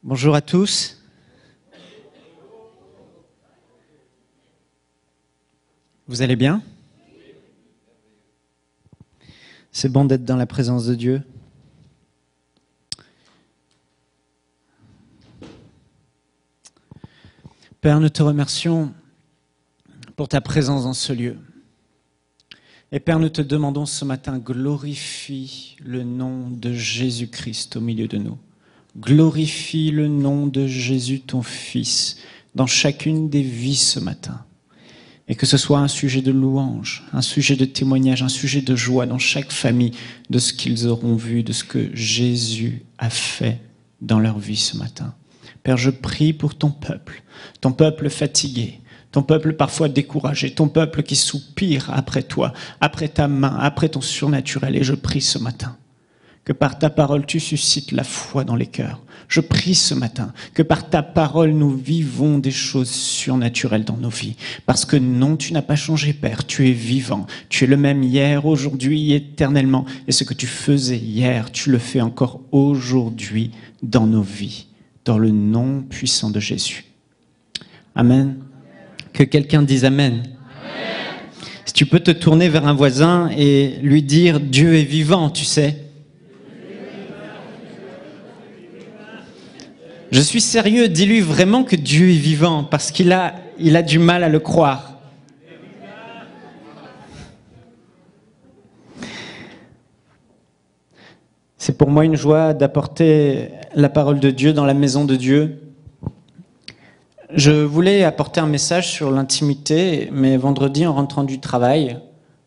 Bonjour à tous. Vous allez bien? C'est bon d'être dans la présence de Dieu. Père, nous te remercions pour ta présence dans ce lieu. Et Père, nous te demandons ce matin, glorifie le nom de Jésus-Christ au milieu de nous. Glorifie le nom de Jésus, ton Fils, dans chacune des vies ce matin. Et que ce soit un sujet de louange, un sujet de témoignage, un sujet de joie dans chaque famille, de ce qu'ils auront vu, de ce que Jésus a fait dans leur vie ce matin. Père, je prie pour ton peuple fatigué, ton peuple parfois découragé, ton peuple qui soupire après toi, après ta main, après ton surnaturel. Et je prie ce matin que par ta parole, tu suscites la foi dans les cœurs. Je prie ce matin que par ta parole, nous vivons des choses surnaturelles dans nos vies. Parce que non, tu n'as pas changé, Père. Tu es vivant. Tu es le même hier, aujourd'hui, éternellement. Et ce que tu faisais hier, tu le fais encore aujourd'hui dans nos vies. Dans le nom puissant de Jésus. Amen. Que quelqu'un dise Amen. Amen. Si tu peux te tourner vers un voisin et lui dire « Dieu est vivant », tu sais. Je suis sérieux, dis-lui vraiment que Dieu est vivant, parce qu'il a du mal à le croire. C'est pour moi une joie d'apporter la parole de Dieu dans la maison de Dieu. Je voulais apporter un message sur l'intimité, mais vendredi, en rentrant du travail,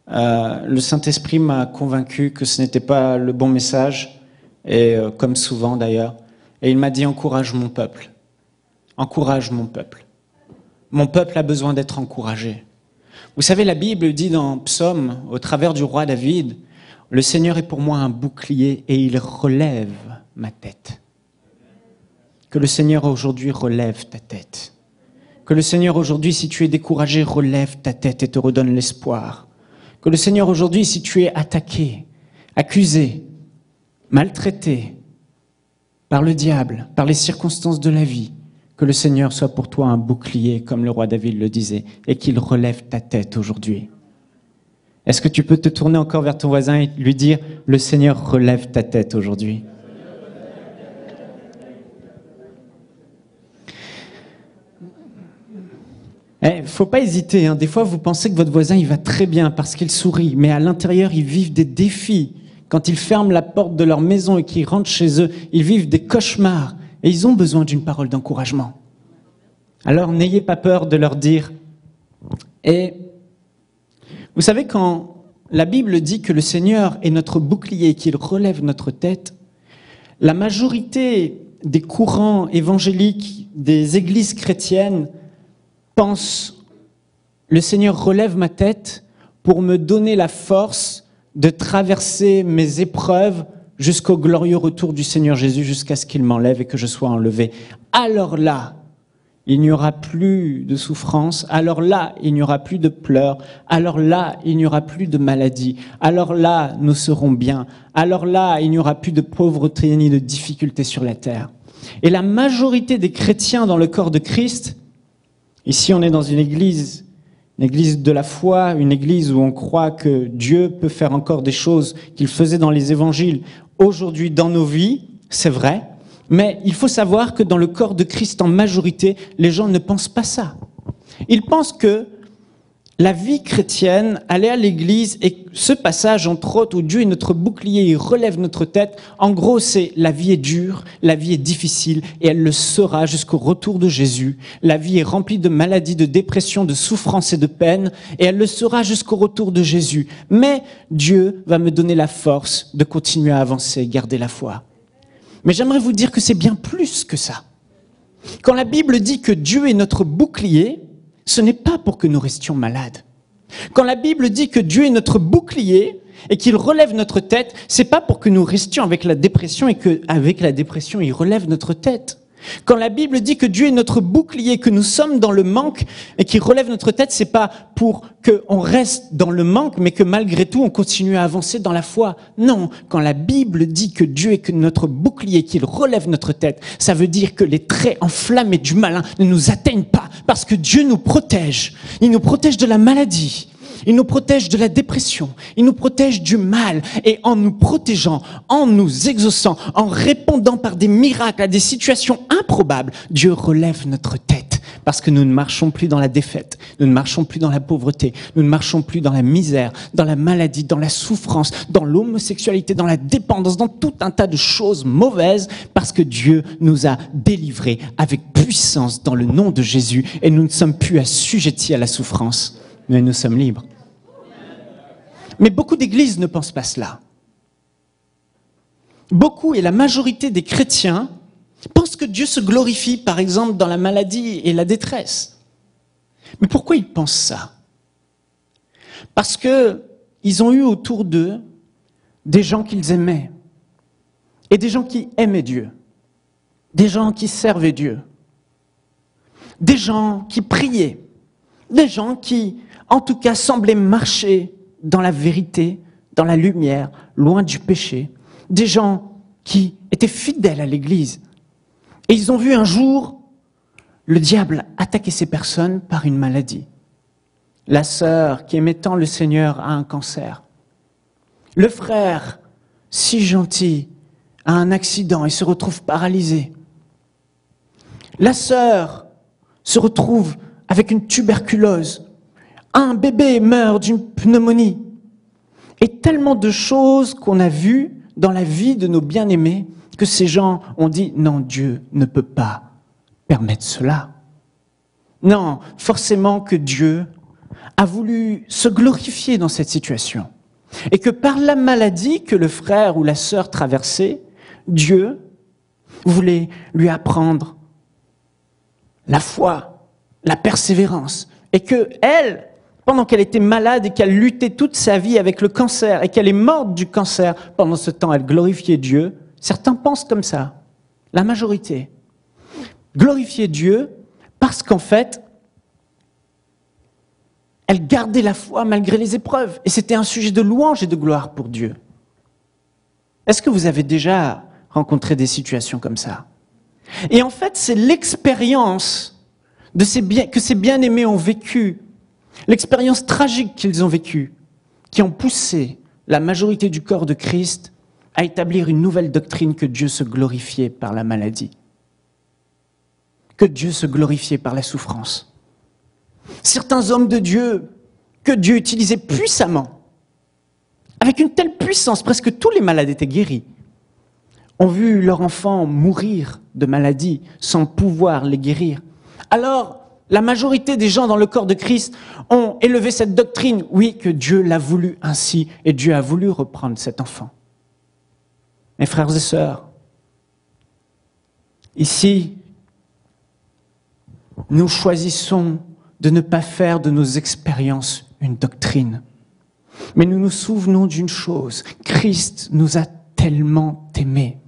le Saint-Esprit m'a convaincu que ce n'était pas le bon message, et comme souvent d'ailleurs. Et il m'a dit, encourage mon peuple. Encourage mon peuple. Mon peuple a besoin d'être encouragé. Vous savez, la Bible dit dans Psaume, au travers du roi David, le Seigneur est pour moi un bouclier et il relève ma tête. Que le Seigneur aujourd'hui relève ta tête. Que le Seigneur aujourd'hui, si tu es découragé, relève ta tête et te redonne l'espoir. Que le Seigneur aujourd'hui, si tu es attaqué, accusé, maltraité, par le diable, par les circonstances de la vie, que le Seigneur soit pour toi un bouclier, comme le roi David le disait, et qu'il relève ta tête aujourd'hui. Est-ce que tu peux te tourner encore vers ton voisin et lui dire « Le Seigneur relève ta tête aujourd'hui ». Faut pas hésiter, hein. Des fois, vous pensez que votre voisin il va très bien parce qu'il sourit, mais à l'intérieur, ils vivent des défis. Quand ils ferment la porte de leur maison et qu'ils rentrent chez eux, ils vivent des cauchemars et ils ont besoin d'une parole d'encouragement. Alors n'ayez pas peur de leur dire. Et vous savez, quand la Bible dit que le Seigneur est notre bouclier et qu'il relève notre tête, la majorité des courants évangéliques, des églises chrétiennes pensent « Le Seigneur relève ma tête pour me donner la force de traverser mes épreuves jusqu'au glorieux retour du Seigneur Jésus, jusqu'à ce qu'il m'enlève et que je sois enlevé. Alors là, il n'y aura plus de souffrance. Alors là, il n'y aura plus de pleurs. Alors là, il n'y aura plus de maladie. Alors là, nous serons bien. Alors là, il n'y aura plus de pauvreté ni de difficultés sur la terre. » Et la majorité des chrétiens dans le corps de Christ, ici on est dans une église de la foi, une église où on croit que Dieu peut faire encore des choses qu'il faisait dans les évangiles aujourd'hui dans nos vies, c'est vrai, mais il faut savoir que dans le corps de Christ, en majorité, les gens ne pensent pas ça. Ils pensent que la vie chrétienne, aller à l'église, et ce passage, entre autres, où Dieu est notre bouclier, il relève notre tête, en gros, c'est la vie est dure, la vie est difficile, et elle le sera jusqu'au retour de Jésus. La vie est remplie de maladies, de dépression, de souffrance et de peine, et elle le sera jusqu'au retour de Jésus. Mais Dieu va me donner la force de continuer à avancer, garder la foi. Mais j'aimerais vous dire que c'est bien plus que ça. Quand la Bible dit que Dieu est notre bouclier, ce n'est pas pour que nous restions malades. Quand la Bible dit que Dieu est notre bouclier et qu'il relève notre tête, c'est pas pour que nous restions avec la dépression et qu'avec la dépression, il relève notre tête. Quand la Bible dit que Dieu est notre bouclier, que nous sommes dans le manque et qu'il relève notre tête, c'est pas pour qu'on reste dans le manque, mais que malgré tout, on continue à avancer dans la foi. Non, quand la Bible dit que Dieu est notre bouclier, qu'il relève notre tête, ça veut dire que les traits enflammés du malin ne nous atteignent pas, parce que Dieu nous protège. Il nous protège de la maladie. Il nous protège de la dépression, il nous protège du mal, et en nous protégeant, en nous exauçant, en répondant par des miracles à des situations improbables, Dieu relève notre tête, parce que nous ne marchons plus dans la défaite, nous ne marchons plus dans la pauvreté, nous ne marchons plus dans la misère, dans la maladie, dans la souffrance, dans l'homosexualité, dans la dépendance, dans tout un tas de choses mauvaises, parce que Dieu nous a délivrés avec puissance dans le nom de Jésus, et nous ne sommes plus assujettis à la souffrance, mais nous sommes libres. Mais beaucoup d'églises ne pensent pas cela. Beaucoup et la majorité des chrétiens pensent que Dieu se glorifie, par exemple, dans la maladie et la détresse. Mais pourquoi ils pensent ça? Parce qu'ils ont eu autour d'eux des gens qu'ils aimaient, et des gens qui aimaient Dieu, des gens qui servaient Dieu, des gens qui priaient, des gens qui, en tout cas, semblaient marcher dans la vérité, dans la lumière, loin du péché, des gens qui étaient fidèles à l'Église. Et ils ont vu un jour le diable attaquer ces personnes par une maladie. La sœur qui aimait tant le Seigneur a un cancer. Le frère, si gentil, a un accident et se retrouve paralysé. La sœur se retrouve avec une tuberculose. Un bébé meurt d'une pneumonie. Et tellement de choses qu'on a vues dans la vie de nos bien-aimés que ces gens ont dit « Non, Dieu ne peut pas permettre cela. » Non, forcément que Dieu a voulu se glorifier dans cette situation. Et que par la maladie que le frère ou la sœur traversait, Dieu voulait lui apprendre la foi, la persévérance. Et que elle, pendant qu'elle était malade et qu'elle luttait toute sa vie avec le cancer et qu'elle est morte du cancer, pendant ce temps, elle glorifiait Dieu. Certains pensent comme ça, la majorité. Glorifier Dieu parce qu'en fait, elle gardait la foi malgré les épreuves. Et c'était un sujet de louange et de gloire pour Dieu. Est-ce que vous avez déjà rencontré des situations comme ça? Et en fait, c'est l'expérience que ces bien-aimés ont vécue, l'expérience tragique qu'ils ont vécue, qui ont poussé la majorité du corps de Christ à établir une nouvelle doctrine que Dieu se glorifiait par la maladie, que Dieu se glorifiait par la souffrance. Certains hommes de Dieu, que Dieu utilisait puissamment, avec une telle puissance, presque tous les malades étaient guéris, ont vu leurs enfants mourir de maladie sans pouvoir les guérir. Alors, la majorité des gens dans le corps de Christ ont élevé cette doctrine, oui, que Dieu l'a voulu ainsi, et Dieu a voulu reprendre cet enfant. Mes frères et sœurs, ici, nous choisissons de ne pas faire de nos expériences une doctrine. Mais nous nous souvenons d'une chose, Christ nous a tellement aimés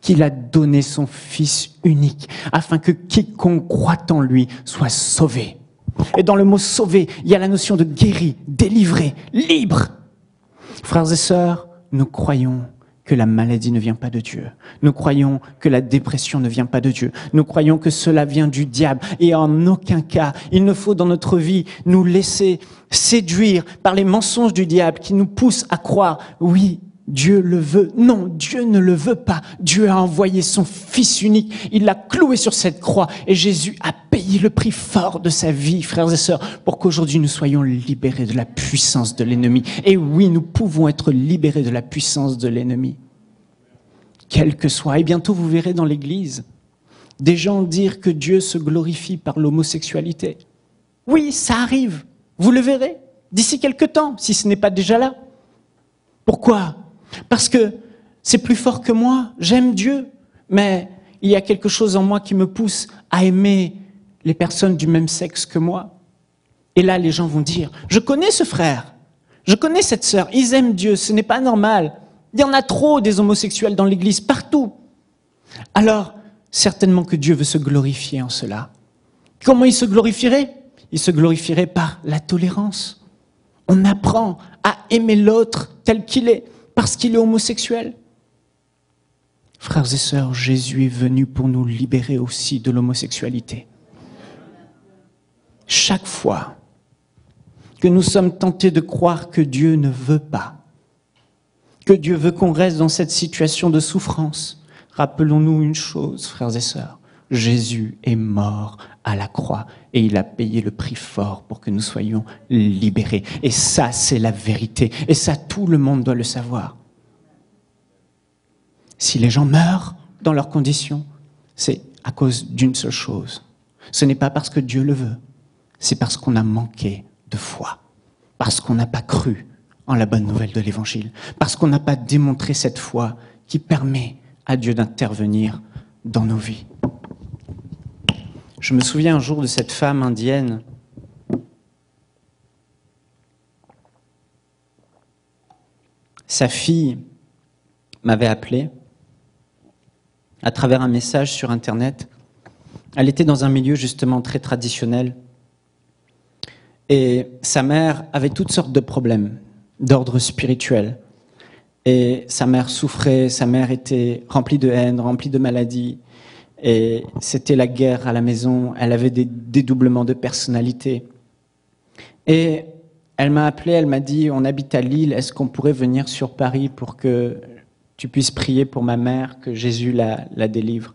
qu'il a donné son Fils unique, afin que quiconque croit en lui soit sauvé. Et dans le mot sauvé, il y a la notion de guéri, délivré, libre. Frères et sœurs, nous croyons que la maladie ne vient pas de Dieu. Nous croyons que la dépression ne vient pas de Dieu. Nous croyons que cela vient du diable. Et en aucun cas, il ne faut dans notre vie nous laisser séduire par les mensonges du diable qui nous poussent à croire, oui, Dieu le veut. Non, Dieu ne le veut pas. Dieu a envoyé son Fils unique. Il l'a cloué sur cette croix. Et Jésus a payé le prix fort de sa vie, frères et sœurs, pour qu'aujourd'hui nous soyons libérés de la puissance de l'ennemi. Et oui, nous pouvons être libérés de la puissance de l'ennemi. Quel que soit. Et bientôt vous verrez dans l'église des gens dire que Dieu se glorifie par l'homosexualité. Oui, ça arrive. Vous le verrez d'ici quelque temps, si ce n'est pas déjà là. Pourquoi ? Parce que c'est plus fort que moi, j'aime Dieu, mais il y a quelque chose en moi qui me pousse à aimer les personnes du même sexe que moi. Et là, les gens vont dire, je connais ce frère, je connais cette sœur, ils aiment Dieu, ce n'est pas normal. Il y en a trop des homosexuels dans l'église, partout. Alors, certainement que Dieu veut se glorifier en cela. Comment il se glorifierait? Il se glorifierait par la tolérance. On apprend à aimer l'autre tel qu'il est, parce qu'il est homosexuel. Frères et sœurs, Jésus est venu pour nous libérer aussi de l'homosexualité. Chaque fois que nous sommes tentés de croire que Dieu ne veut pas, que Dieu veut qu'on reste dans cette situation de souffrance, rappelons-nous une chose, frères et sœurs, Jésus est mort à la croix et il a payé le prix fort pour que nous soyons libérés. Et ça, c'est la vérité. Et ça, tout le monde doit le savoir. Si les gens meurent dans leurs conditions, c'est à cause d'une seule chose. Ce n'est pas parce que Dieu le veut, c'est parce qu'on a manqué de foi, parce qu'on n'a pas cru en la bonne nouvelle de l'Évangile, parce qu'on n'a pas démontré cette foi qui permet à Dieu d'intervenir dans nos vies. Je me souviens un jour de cette femme indienne. Sa fille m'avait appelé à travers un message sur Internet. Elle était dans un milieu justement très traditionnel. Et sa mère avait toutes sortes de problèmes d'ordre spirituel. Et sa mère souffrait, sa mère était remplie de haine, remplie de maladies. Et c'était la guerre à la maison, elle avait des dédoublements de personnalité. Et elle m'a appelé, elle m'a dit, on habite à Lille, est-ce qu'on pourrait venir sur Paris pour que tu puisses prier pour ma mère, que Jésus la délivre.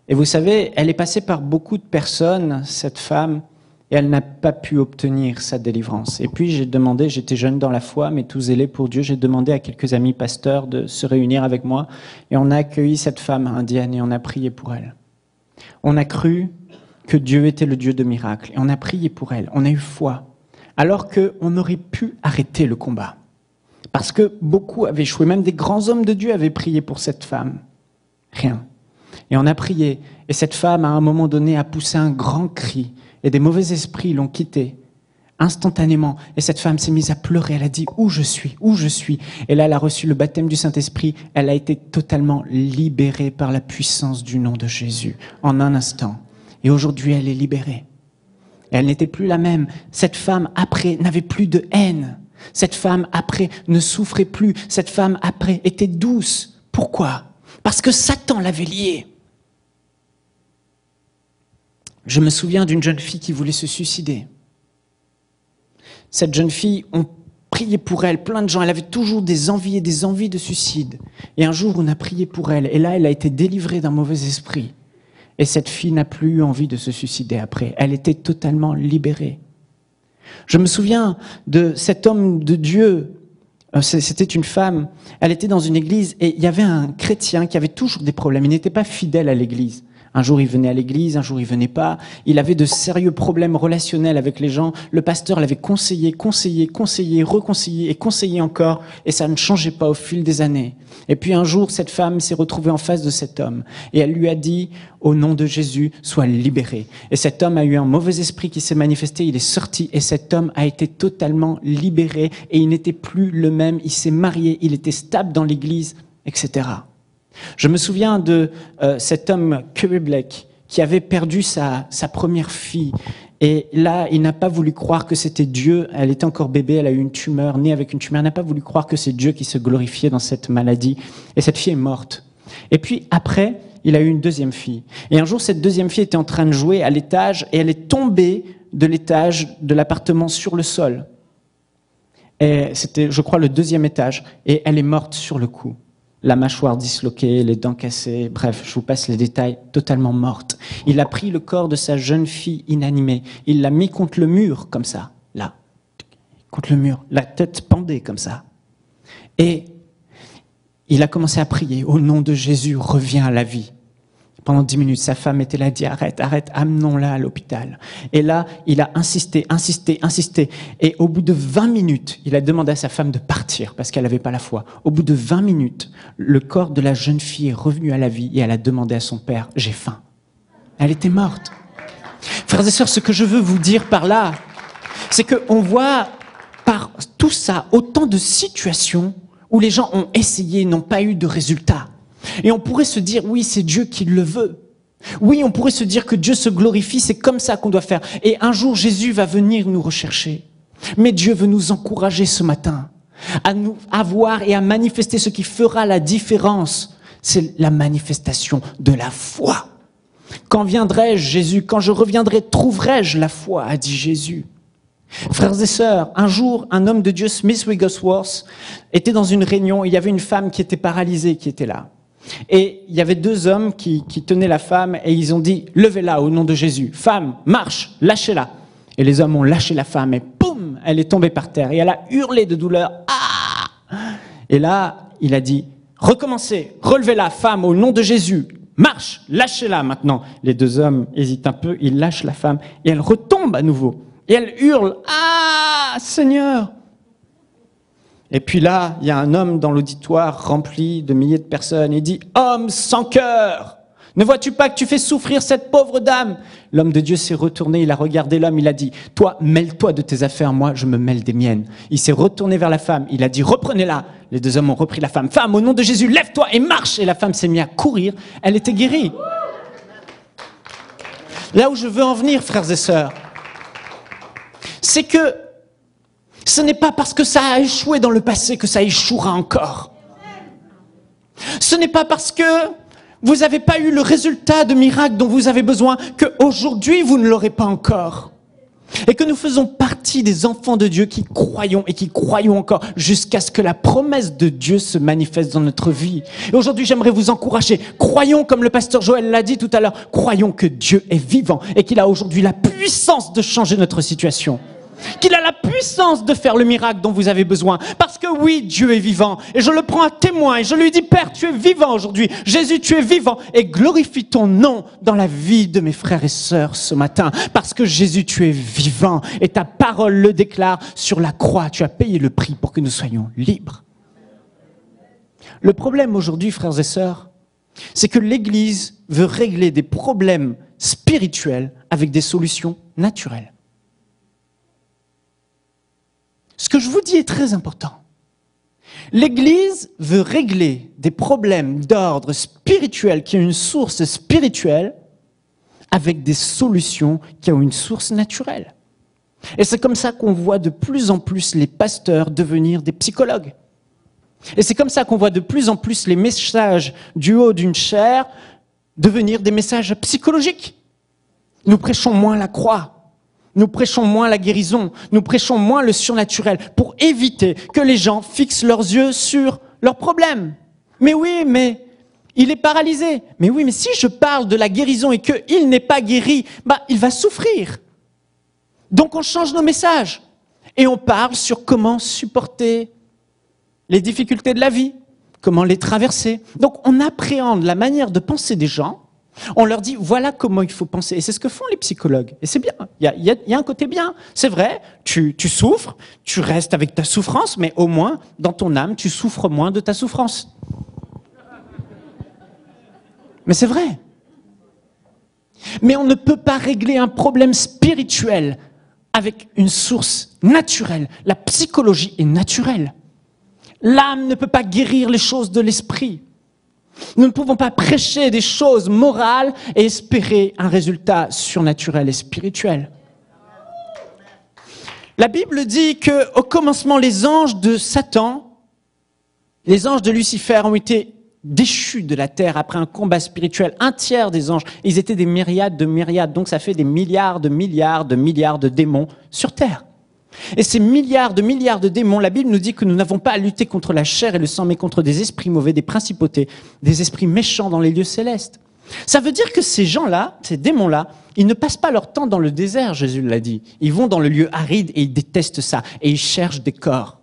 Et vous savez, elle est passée par beaucoup de personnes, cette femme, et elle n'a pas pu obtenir sa délivrance. Et puis j'ai demandé, j'étais jeune dans la foi, mais tout zélé pour Dieu, j'ai demandé à quelques amis pasteurs de se réunir avec moi, et on a accueilli cette femme indienne et on a prié pour elle. On a cru que Dieu était le Dieu de miracles, et on a prié pour elle, on a eu foi, alors qu'on aurait pu arrêter le combat. Parce que beaucoup avaient échoué, même des grands hommes de Dieu avaient prié pour cette femme. Rien. Et on a prié, et cette femme, à un moment donné, a poussé un grand cri, et des mauvais esprits l'ont quittée instantanément. Et cette femme s'est mise à pleurer, elle a dit « Où je suis ? Où je suis ?» Et là, elle a reçu le baptême du Saint-Esprit, elle a été totalement libérée par la puissance du nom de Jésus, en un instant. Et aujourd'hui, elle est libérée. Et elle n'était plus la même. Cette femme, après, n'avait plus de haine. Cette femme, après, ne souffrait plus. Cette femme, après, était douce. Pourquoi ? Parce que Satan l'avait liée. Je me souviens d'une jeune fille qui voulait se suicider. Cette jeune fille, on priait pour elle, plein de gens, elle avait toujours des envies et des envies de suicide. Et un jour, on a prié pour elle, et là, elle a été délivrée d'un mauvais esprit. Et cette fille n'a plus eu envie de se suicider après. Elle était totalement libérée. Je me souviens de cet homme de Dieu, c'était une femme, elle était dans une église, et il y avait un chrétien qui avait toujours des problèmes, il n'était pas fidèle à l'église. Un jour, il venait à l'église, un jour, il venait pas. Il avait de sérieux problèmes relationnels avec les gens. Le pasteur l'avait conseillé, reconseillé et conseillé encore. Et ça ne changeait pas au fil des années. Et puis un jour, cette femme s'est retrouvée en face de cet homme. Et elle lui a dit, au nom de Jésus, sois libéré. Et cet homme a eu un mauvais esprit qui s'est manifesté. Il est sorti et cet homme a été totalement libéré. Et il n'était plus le même. Il s'est marié, il était stable dans l'église, etc. Je me souviens de cet homme, Curry Black, qui avait perdu sa première fille. Et là, il n'a pas voulu croire que c'était Dieu. Elle était encore bébé, elle a eu une tumeur, née avec une tumeur. Il n'a pas voulu croire que c'est Dieu qui se glorifiait dans cette maladie. Et cette fille est morte. Et puis après, il a eu une deuxième fille. Et un jour, cette deuxième fille était en train de jouer à l'étage et elle est tombée de l'étage de l'appartement sur le sol. Et c'était, je crois, le deuxième étage. Et elle est morte sur le coup. La mâchoire disloquée, les dents cassées, bref, je vous passe les détails, totalement morte. Il a pris le corps de sa jeune fille inanimée, il l'a mis contre le mur, comme ça, là, contre le mur, la tête pendée comme ça. Et il a commencé à prier, au nom de Jésus, reviens à la vie. Pendant 10 minutes, sa femme était là, dit arrête, amenons-la à l'hôpital. Et là, il a insisté. Et au bout de 20 minutes, il a demandé à sa femme de partir parce qu'elle n'avait pas la foi. Au bout de 20 minutes, le corps de la jeune fille est revenu à la vie et elle a demandé à son père, j'ai faim. Elle était morte. Frères et sœurs, ce que je veux vous dire par là, c'est qu'on voit par tout ça autant de situations où les gens ont essayé, n'ont pas eu de résultat. Et on pourrait se dire, oui, c'est Dieu qui le veut. Oui, on pourrait se dire que Dieu se glorifie, c'est comme ça qu'on doit faire. Et un jour, Jésus va venir nous rechercher. Mais Dieu veut nous encourager ce matin à nous avoir et à manifester ce qui fera la différence. C'est la manifestation de la foi. Quand viendrai-je, Jésus? Quand je reviendrai, trouverai-je la foi? A dit Jésus. Frères et sœurs, un jour, un homme de Dieu, Smith Wigglesworth, était dans une réunion. Il y avait une femme qui était paralysée, qui était là. Et il y avait deux hommes qui tenaient la femme et ils ont dit « Levez-la au nom de Jésus. Femme, marche, lâchez-la. » Et les hommes ont lâché la femme et boum, elle est tombée par terre. Et elle a hurlé de douleur. Ah! Et là, il a dit « Recommencez, relevez-la, femme, au nom de Jésus. Marche, lâchez-la maintenant. » Les deux hommes hésitent un peu, ils lâchent la femme et elle retombe à nouveau. Et elle hurle « Ah, Seigneur !» Et puis là, il y a un homme dans l'auditoire rempli de milliers de personnes. Il dit « Homme sans cœur, ne vois-tu pas que tu fais souffrir cette pauvre dame ?» L'homme de Dieu s'est retourné, il a regardé l'homme, il a dit « Toi, mêle-toi de tes affaires, moi, je me mêle des miennes. » Il s'est retourné vers la femme, il a dit « Reprenez-la !» Les deux hommes ont repris la femme. « Femme, au nom de Jésus, lève-toi et marche !» Et la femme s'est mise à courir, elle était guérie. Là où je veux en venir, frères et sœurs, c'est que ce n'est pas parce que ça a échoué dans le passé que ça échouera encore. Ce n'est pas parce que vous n'avez pas eu le résultat de miracle dont vous avez besoin qu'aujourd'hui vous ne l'aurez pas encore. Et que nous faisons partie des enfants de Dieu qui croyons et qui croyons encore jusqu'à ce que la promesse de Dieu se manifeste dans notre vie. Et aujourd'hui, j'aimerais vous encourager. Croyons, comme le pasteur Joël l'a dit tout à l'heure, croyons que Dieu est vivant et qu'il a aujourd'hui la puissance de changer notre situation. Qu'il a la puissance de faire le miracle dont vous avez besoin. Parce que oui, Dieu est vivant. Et je le prends à témoin. Et je lui dis, Père, tu es vivant aujourd'hui. Jésus, tu es vivant. Et glorifie ton nom dans la vie de mes frères et sœurs ce matin. Parce que Jésus, tu es vivant. Et ta parole le déclare sur la croix. Tu as payé le prix pour que nous soyons libres. Le problème aujourd'hui, frères et sœurs, c'est que l'Église veut régler des problèmes spirituels avec des solutions naturelles. Ce que je vous dis est très important. L'Église veut régler des problèmes d'ordre spirituel qui ont une source spirituelle avec des solutions qui ont une source naturelle. Et c'est comme ça qu'on voit de plus en plus les pasteurs devenir des psychologues. Et c'est comme ça qu'on voit de plus en plus les messages du haut d'une chaire devenir des messages psychologiques. Nous prêchons moins la croix. Nous prêchons moins la guérison, nous prêchons moins le surnaturel pour éviter que les gens fixent leurs yeux sur leurs problèmes. Mais oui, mais il est paralysé. Mais oui, mais si je parle de la guérison et qu'il n'est pas guéri, il va souffrir. Donc on change nos messages et on parle sur comment supporter les difficultés de la vie, comment les traverser. Donc on appréhende la manière de penser des gens. On leur dit, voilà comment il faut penser. Et c'est ce que font les psychologues. Et c'est bien. Il y a un côté bien. C'est vrai, tu souffres, tu restes avec ta souffrance, mais au moins, dans ton âme, tu souffres moins de ta souffrance. Mais c'est vrai. Mais on ne peut pas régler un problème spirituel avec une source naturelle. La psychologie est naturelle. L'âme ne peut pas guérir les choses de l'esprit. Nous ne pouvons pas prêcher des choses morales et espérer un résultat surnaturel et spirituel. La Bible dit qu'au commencement, les anges de Satan, les anges de Lucifer ont été déchus de la terre après un combat spirituel. Un tiers des anges, ils étaient des myriades de myriades, donc ça fait des milliards de milliards de milliards de démons sur terre. Et ces milliards de démons, la Bible nous dit que nous n'avons pas à lutter contre la chair et le sang, mais contre des esprits mauvais, des principautés, des esprits méchants dans les lieux célestes. Ça veut dire que ces gens-là, ces démons-là, ils ne passent pas leur temps dans le désert, Jésus l'a dit. Ils vont dans le lieu aride et ils détestent ça. Et ils cherchent des corps.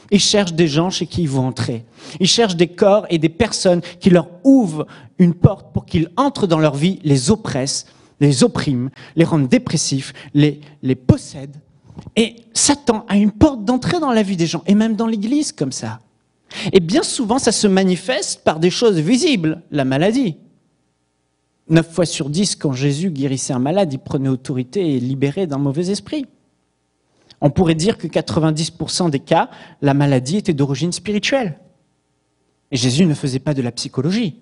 Ils cherchent des gens chez qui ils vont entrer. Ils cherchent des corps et des personnes qui leur ouvrent une porte pour qu'ils entrent dans leur vie, les oppressent, les oppriment, les rendent dépressifs, les possèdent. Et Satan a une porte d'entrée dans la vie des gens, et même dans l'Église comme ça. Et bien souvent, ça se manifeste par des choses visibles, la maladie. 9 fois sur 10, quand Jésus guérissait un malade, il prenait autorité et libérait d'un mauvais esprit. On pourrait dire que 90% des cas, la maladie était d'origine spirituelle. Et Jésus ne faisait pas de la psychologie.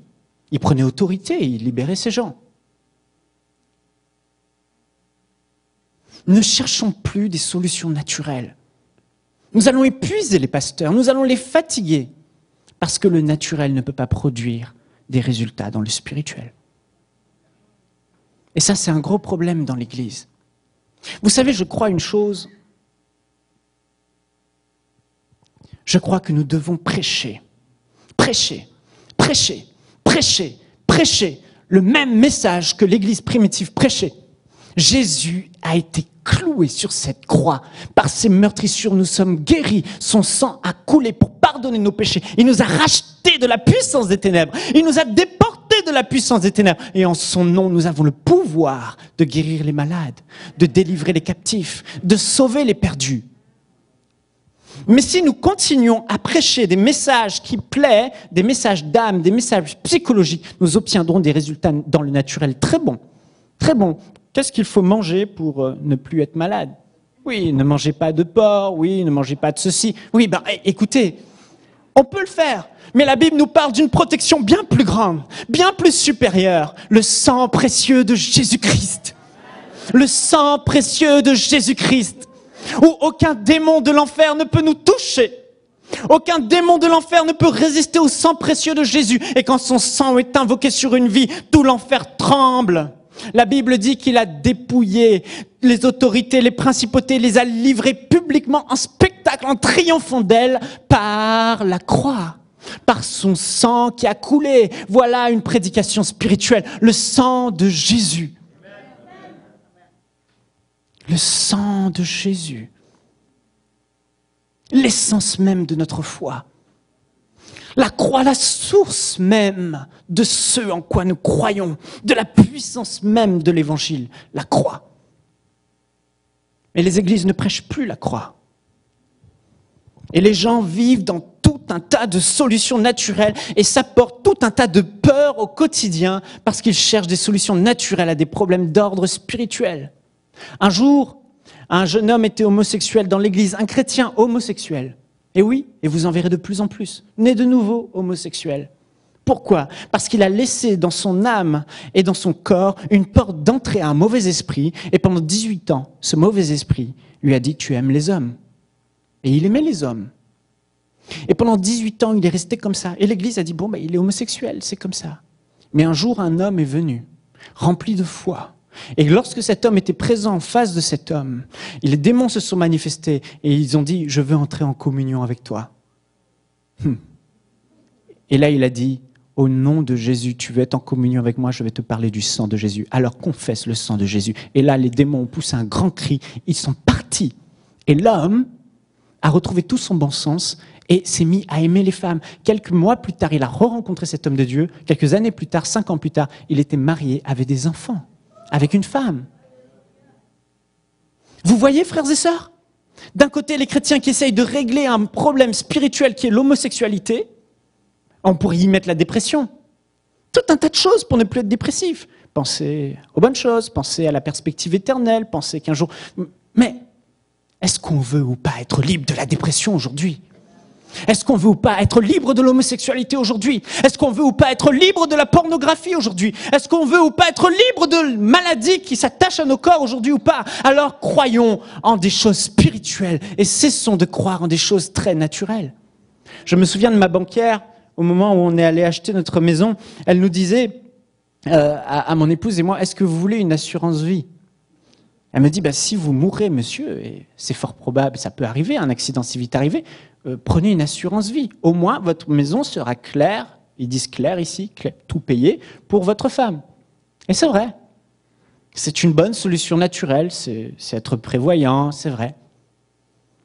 Il prenait autorité, il libérait ces gens. Ne cherchons plus des solutions naturelles. Nous allons épuiser les pasteurs, nous allons les fatiguer, parce que le naturel ne peut pas produire des résultats dans le spirituel. Et ça, c'est un gros problème dans l'Église. Vous savez, je crois une chose. Je crois que nous devons prêcher le même message que l'Église primitive prêchait. Jésus a été cloué sur cette croix. Par ses meurtrissures, nous sommes guéris. Son sang a coulé pour pardonner nos péchés. Il nous a rachetés de la puissance des ténèbres. Il nous a déportés de la puissance des ténèbres. Et en son nom, nous avons le pouvoir de guérir les malades, de délivrer les captifs, de sauver les perdus. Mais si nous continuons à prêcher des messages qui plaisent, des messages d'âme, des messages psychologiques, nous obtiendrons des résultats dans le naturel très bons. Très bons. Qu'est-ce qu'il faut manger pour ne plus être malade? Oui, ne mangez pas de porc, oui, ne mangez pas de ceci. Oui, écoutez, on peut le faire. Mais la Bible nous parle d'une protection bien plus grande, bien plus supérieure. Le sang précieux de Jésus-Christ. Le sang précieux de Jésus-Christ. Où aucun démon de l'enfer ne peut nous toucher. Aucun démon de l'enfer ne peut résister au sang précieux de Jésus. Et quand son sang est invoqué sur une vie, tout l'enfer tremble. La Bible dit qu'il a dépouillé les autorités, les principautés, les a livrées publiquement en spectacle, en triomphant d'elles par la croix, par son sang qui a coulé. Voilà une prédication spirituelle, le sang de Jésus. Le sang de Jésus, l'essence même de notre foi. La croix, la source même de ce en quoi nous croyons, de la puissance même de l'Évangile, la croix. Mais les églises ne prêchent plus la croix. Et les gens vivent dans tout un tas de solutions naturelles et s'apportent tout un tas de peurs au quotidien parce qu'ils cherchent des solutions naturelles à des problèmes d'ordre spirituel. Un jour, un jeune homme était homosexuel dans l'église, un chrétien homosexuel. Et oui, et vous en verrez de plus en plus, né de nouveau homosexuel. Pourquoi? Parce qu'il a laissé dans son âme et dans son corps une porte d'entrée à un mauvais esprit, et pendant 18 ans, ce mauvais esprit lui a dit « tu aimes les hommes ». Et il aimait les hommes. Et pendant 18 ans, il est resté comme ça. Et l'église a dit « bon, il est homosexuel, c'est comme ça ». Mais un jour, un homme est venu, rempli de foi. Et lorsque cet homme était présent en face de cet homme, les démons se sont manifestés et ils ont dit « je veux entrer en communion avec toi ». Et là, il a dit « au nom de Jésus, tu veux être en communion avec moi, je vais te parler du sang de Jésus. Alors confesse le sang de Jésus. » Et là, les démons ont poussé un grand cri, ils sont partis. Et l'homme a retrouvé tout son bon sens et s'est mis à aimer les femmes. Quelques mois plus tard, il a re-rencontré cet homme de Dieu. Quelques années plus tard, 5 ans plus tard, il était marié, avait des enfants. Avec une femme. Vous voyez, frères et sœurs? D'un côté, les chrétiens qui essayent de régler un problème spirituel qui est l'homosexualité, on pourrait y mettre la dépression. Tout un tas de choses pour ne plus être dépressif. Pensez aux bonnes choses, pensez à la perspective éternelle, pensez qu'un jour... Mais est-ce qu'on veut ou pas être libre de la dépression aujourd'hui? Est-ce qu'on veut ou pas être libre de l'homosexualité aujourd'hui? Est-ce qu'on veut ou pas être libre de la pornographie aujourd'hui? Est-ce qu'on veut ou pas être libre de maladies qui s'attachent à nos corps aujourd'hui ou pas? Alors croyons en des choses spirituelles et cessons de croire en des choses très naturelles. Je me souviens de ma banquière, au moment où on est allé acheter notre maison, elle nous disait à mon épouse et moi, est-ce que vous voulez une assurance vie? Elle me dit, si vous mourrez, monsieur, et c'est fort probable, ça peut arriver, un accident si vite arrivé, prenez une assurance vie. Au moins, votre maison sera claire, ils disent clair ici, clair, tout payé, pour votre femme. Et c'est vrai. C'est une bonne solution naturelle, c'est être prévoyant, c'est vrai.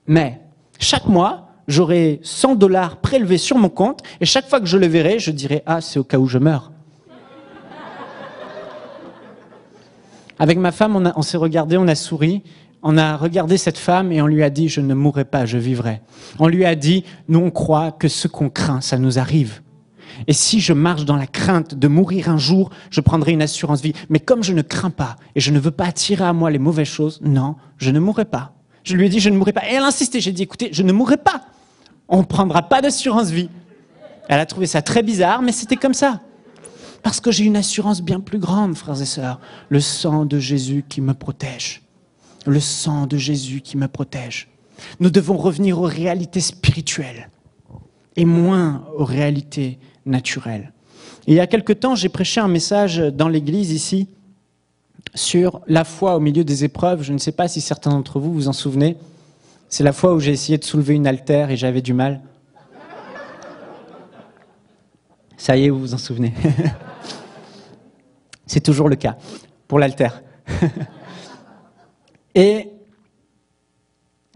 Mais, chaque mois, j'aurai $100 prélevés sur mon compte, et chaque fois que je le verrai, je dirai, c'est au cas où je meurs. Avec ma femme, on s'est regardé, on a souri, on a regardé cette femme et on lui a dit « je ne mourrai pas, je vivrai ». On lui a dit « nous on croit que ce qu'on craint, ça nous arrive. Et si je marche dans la crainte de mourir un jour, je prendrai une assurance vie. Mais comme je ne crains pas et je ne veux pas attirer à moi les mauvaises choses, non, je ne mourrai pas. » Je lui ai dit « je ne mourrai pas ». Et elle insistait, j'ai dit « écoutez, je ne mourrai pas. On ne prendra pas d'assurance vie ». Elle a trouvé ça très bizarre, mais c'était comme ça. Parce que j'ai une assurance bien plus grande, frères et sœurs. Le sang de Jésus qui me protège. Le sang de Jésus qui me protège. Nous devons revenir aux réalités spirituelles et moins aux réalités naturelles. Et il y a quelque temps, j'ai prêché un message dans l'église ici sur la foi au milieu des épreuves. Je ne sais pas si certains d'entre vous vous en souvenez. C'est la fois où j'ai essayé de soulever une haltère et j'avais du mal. Ça y est, vous vous en souvenez. C'est toujours le cas pour l'haltère. Et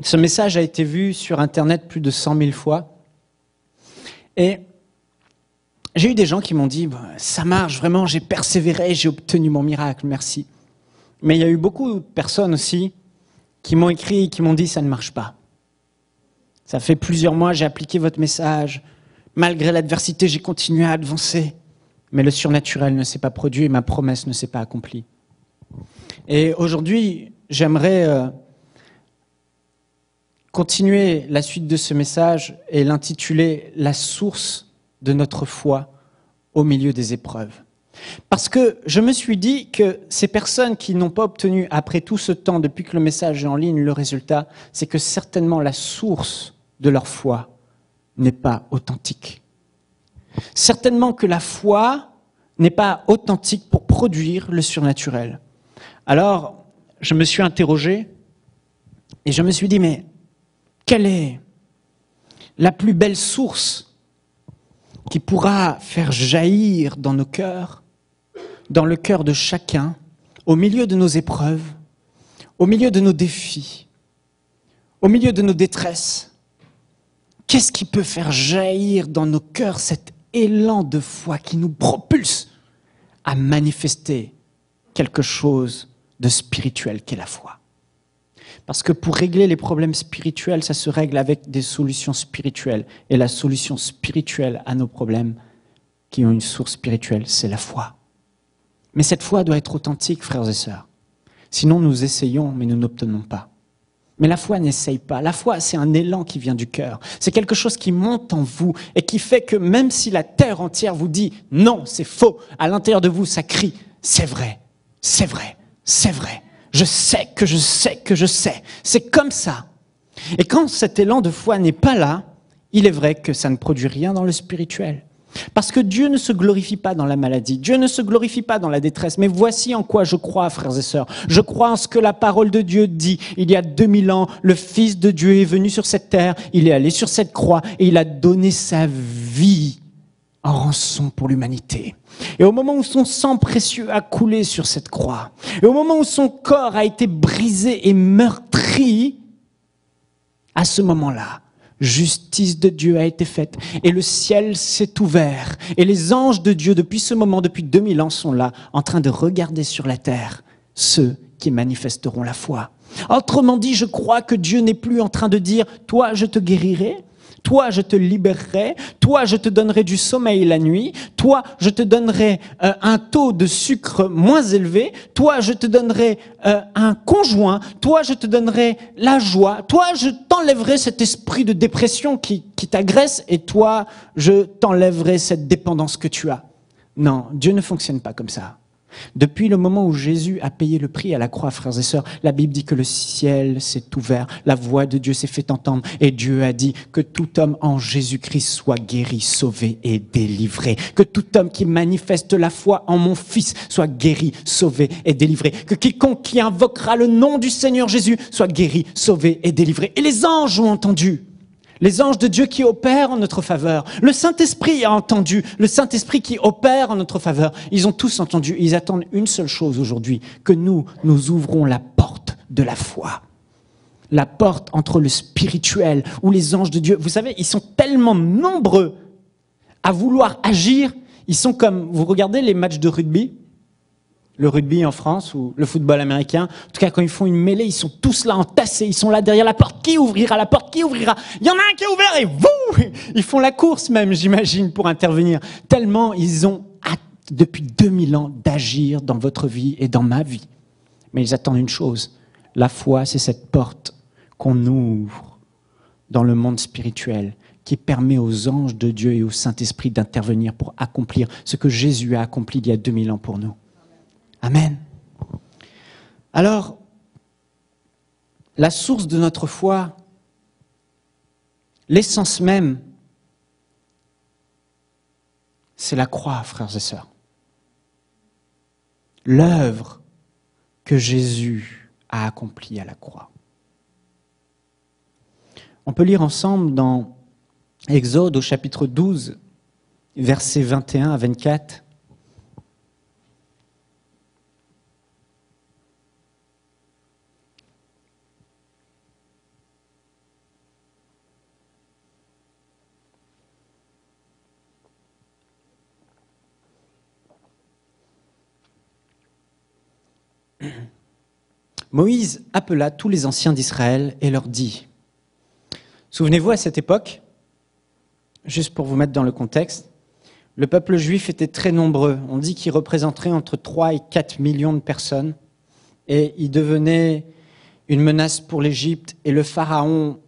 ce message a été vu sur Internet plus de 100 000 fois. Et j'ai eu des gens qui m'ont dit « Ça marche, vraiment, j'ai persévéré, j'ai obtenu mon miracle, merci. » Mais il y a eu beaucoup de personnes aussi qui m'ont écrit, qui m'ont dit « Ça ne marche pas. Ça fait plusieurs mois, j'ai appliqué votre message. Malgré l'adversité, j'ai continué à avancer. Mais le surnaturel ne s'est pas produit et ma promesse ne s'est pas accomplie. » Et aujourd'hui, j'aimerais continuer la suite de ce message et l'intituler « La source de notre foi au milieu des épreuves ». Parce que je me suis dit que ces personnes qui n'ont pas obtenu, après tout ce temps, depuis que le message est en ligne, le résultat, c'est que certainement la source de leur foi n'est pas authentique. Certainement que la foi n'est pas authentique pour produire le surnaturel. Alors, je me suis interrogé et je me suis dit, mais quelle est la plus belle source qui pourra faire jaillir dans nos cœurs, dans le cœur de chacun, au milieu de nos épreuves, au milieu de nos défis, au milieu de nos détresses? Qu'est-ce qui peut faire jaillir dans nos cœurs cet élan de foi qui nous propulse à manifester quelque chose de spirituel qu'est la foi? Parce que pour régler les problèmes spirituels, ça se règle avec des solutions spirituelles. Et la solution spirituelle à nos problèmes qui ont une source spirituelle, c'est la foi. Mais cette foi doit être authentique, frères et sœurs. Sinon, nous essayons, mais nous n'obtenons pas. Mais la foi n'essaye pas. La foi, c'est un élan qui vient du cœur. C'est quelque chose qui monte en vous et qui fait que même si la terre entière vous dit « non, c'est faux », à l'intérieur de vous, ça crie « c'est vrai, c'est vrai, c'est vrai ». Je sais que je sais que je sais. C'est comme ça. Et quand cet élan de foi n'est pas là, il est vrai que ça ne produit rien dans le spirituel. Parce que Dieu ne se glorifie pas dans la maladie. Dieu ne se glorifie pas dans la détresse. Mais voici en quoi je crois, frères et sœurs. Je crois en ce que la parole de Dieu dit. Il y a 2000 ans, le Fils de Dieu est venu sur cette terre. Il est allé sur cette croix et il a donné sa vie en rançon pour l'humanité. Et au moment où son sang précieux a coulé sur cette croix, et au moment où son corps a été brisé et meurtri, à ce moment-là, justice de Dieu a été faite, et le ciel s'est ouvert, et les anges de Dieu, depuis ce moment, depuis 2000 ans, sont là, en train de regarder sur la terre ceux qui manifesteront la foi. Autrement dit, je crois que Dieu n'est plus en train de dire « toi, je te guérirai ». Toi, je te libérerai. Toi, je te donnerai du sommeil la nuit. Toi, je te donnerai un taux de sucre moins élevé. Toi, je te donnerai un conjoint. Toi, je te donnerai la joie. Toi, je t'enlèverai cet esprit de dépression qui t'agresse. Et toi, je t'enlèverai cette dépendance que tu as. Non, Dieu ne fonctionne pas comme ça. Depuis le moment où Jésus a payé le prix à la croix, frères et sœurs, la Bible dit que le ciel s'est ouvert, la voix de Dieu s'est fait entendre et Dieu a dit que tout homme en Jésus-Christ soit guéri, sauvé et délivré. Que tout homme qui manifeste la foi en mon Fils soit guéri, sauvé et délivré. Que quiconque qui invoquera le nom du Seigneur Jésus soit guéri, sauvé et délivré. Et les anges ont entendu. Les anges de Dieu qui opèrent en notre faveur. Le Saint-Esprit a entendu. Le Saint-Esprit qui opère en notre faveur. Ils ont tous entendu. Ils attendent une seule chose aujourd'hui. Que nous ouvrons la porte de la foi. La porte entre le spirituel où les anges de Dieu, vous savez, ils sont tellement nombreux à vouloir agir. Ils sont comme, vous regardez les matchs de rugby, le rugby en France ou le football américain. En tout cas, quand ils font une mêlée, ils sont tous là entassés. Ils sont là derrière la porte. Qui ouvrira la porte? Qui ouvrira? Il y en a un qui est ouvert et vous! Ils font la course même, j'imagine, pour intervenir. Tellement ils ont hâte, depuis 2000 ans, d'agir dans votre vie et dans ma vie. Mais ils attendent une chose. La foi, c'est cette porte qu'on ouvre dans le monde spirituel qui permet aux anges de Dieu et au Saint-Esprit d'intervenir pour accomplir ce que Jésus a accompli il y a 2000 ans pour nous. Amen. Alors, la source de notre foi, l'essence même, c'est la croix, frères et sœurs. L'œuvre que Jésus a accomplie à la croix. On peut lire ensemble dans Exode au chapitre 12, versets 21 à 24. Moïse appela tous les anciens d'Israël et leur dit, souvenez-vous à cette époque, juste pour vous mettre dans le contexte, le peuple juif était très nombreux. On dit qu'il représenterait entre 3 et 4 millions de personnes et il devenait une menace pour l'Égypte et le pharaon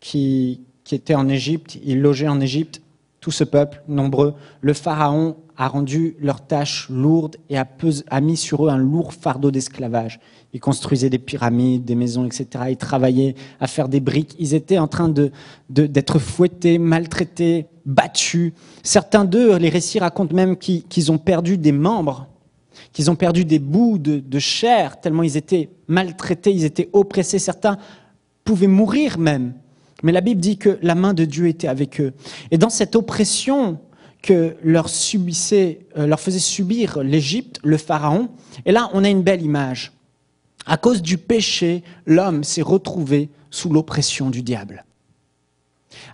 qui était en Égypte, il logeait en Égypte, tout ce peuple nombreux, le pharaon a rendu leurs tâches lourdes et a mis sur eux un lourd fardeau d'esclavage. Ils construisaient des pyramides, des maisons, etc. Ils travaillaient à faire des briques. Ils étaient en train d'être fouettés, maltraités, battus. Certains d'eux, les récits racontent même qu'ils ont perdu des membres, qu'ils ont perdu des bouts de chair, tellement ils étaient maltraités, ils étaient oppressés. Certains pouvaient mourir même. Mais la Bible dit que la main de Dieu était avec eux. Et dans cette oppression que leur faisait subir l'Égypte, le pharaon, et là on a une belle image. À cause du péché, l'homme s'est retrouvé sous l'oppression du diable.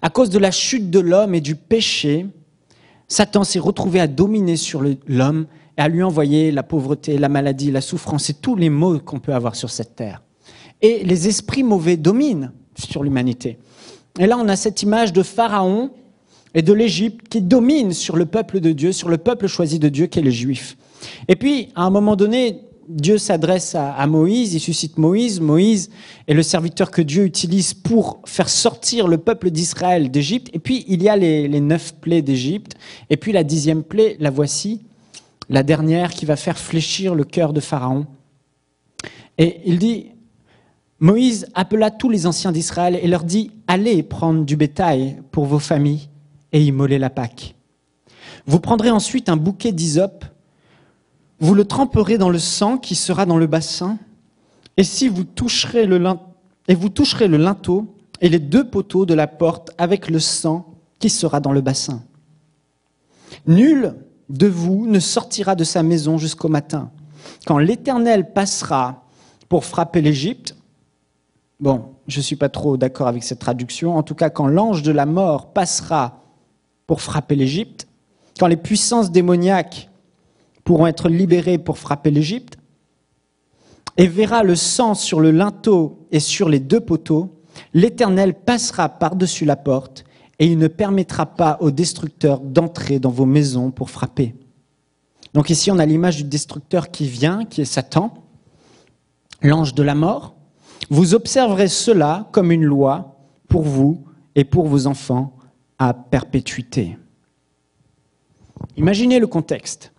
À cause de la chute de l'homme et du péché, Satan s'est retrouvé à dominer sur l'homme et à lui envoyer la pauvreté, la maladie, la souffrance et tous les maux qu'on peut avoir sur cette terre. Et les esprits mauvais dominent sur l'humanité. Et là, on a cette image de Pharaon et de l'Égypte qui domine sur le peuple de Dieu, sur le peuple choisi de Dieu qui est les Juifs. Et puis, à un moment donné, Dieu s'adresse à Moïse, il suscite Moïse. Moïse est le serviteur que Dieu utilise pour faire sortir le peuple d'Israël d'Égypte. Et puis, il y a les 9 plaies d'Égypte. Et puis, la 10e plaie, la voici, la dernière qui va faire fléchir le cœur de Pharaon. Et il dit, Moïse appela tous les anciens d'Israël et leur dit, allez prendre du bétail pour vos familles et immoler la Pâque. Vous prendrez ensuite un bouquet d'hysope. Vous le tremperez dans le sang qui sera dans le bassin, et vous toucherez le linteau et les 2 poteaux de la porte avec le sang qui sera dans le bassin. Nul de vous ne sortira de sa maison jusqu'au matin. Quand l'Éternel passera pour frapper l'Égypte, bon, je ne suis pas trop d'accord avec cette traduction, en tout cas quand l'ange de la mort passera pour frapper l'Égypte, quand les puissances démoniaques pourront être libérés pour frapper l'Égypte, et verra le sang sur le linteau et sur les 2 poteaux, l'Éternel passera par-dessus la porte, et il ne permettra pas au destructeur d'entrer dans vos maisons pour frapper. Donc ici, on a l'image du destructeur qui vient, qui est Satan, l'ange de la mort. Vous observerez cela comme une loi pour vous et pour vos enfants à perpétuité. Imaginez le contexte.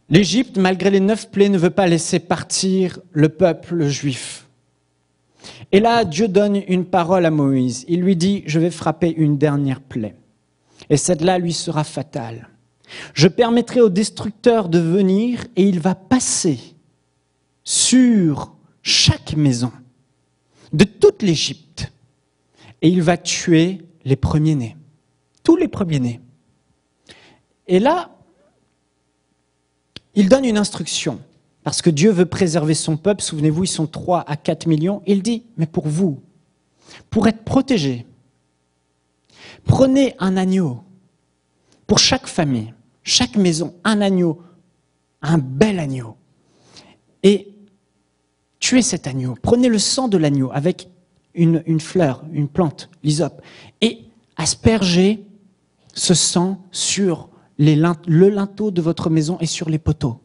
L'Égypte, malgré les 9 plaies, ne veut pas laisser partir le peuple juif. Et là, Dieu donne une parole à Moïse. Il lui dit, je vais frapper une dernière plaie. Et celle-là lui sera fatale. Je permettrai au destructeur de venir et il va passer sur chaque maison de toute l'Égypte. Et il va tuer les premiers-nés. Tous les premiers-nés. Et là, il donne une instruction, parce que Dieu veut préserver son peuple. Souvenez-vous, ils sont 3 à 4 millions. Il dit, mais pour vous, pour être protégés, prenez un agneau pour chaque famille, chaque maison, un agneau, un bel agneau. Et tuez cet agneau. Prenez le sang de l'agneau avec une fleur, une plante, l'hysope, et aspergez ce sang sur le linteau de votre maison et sur les poteaux.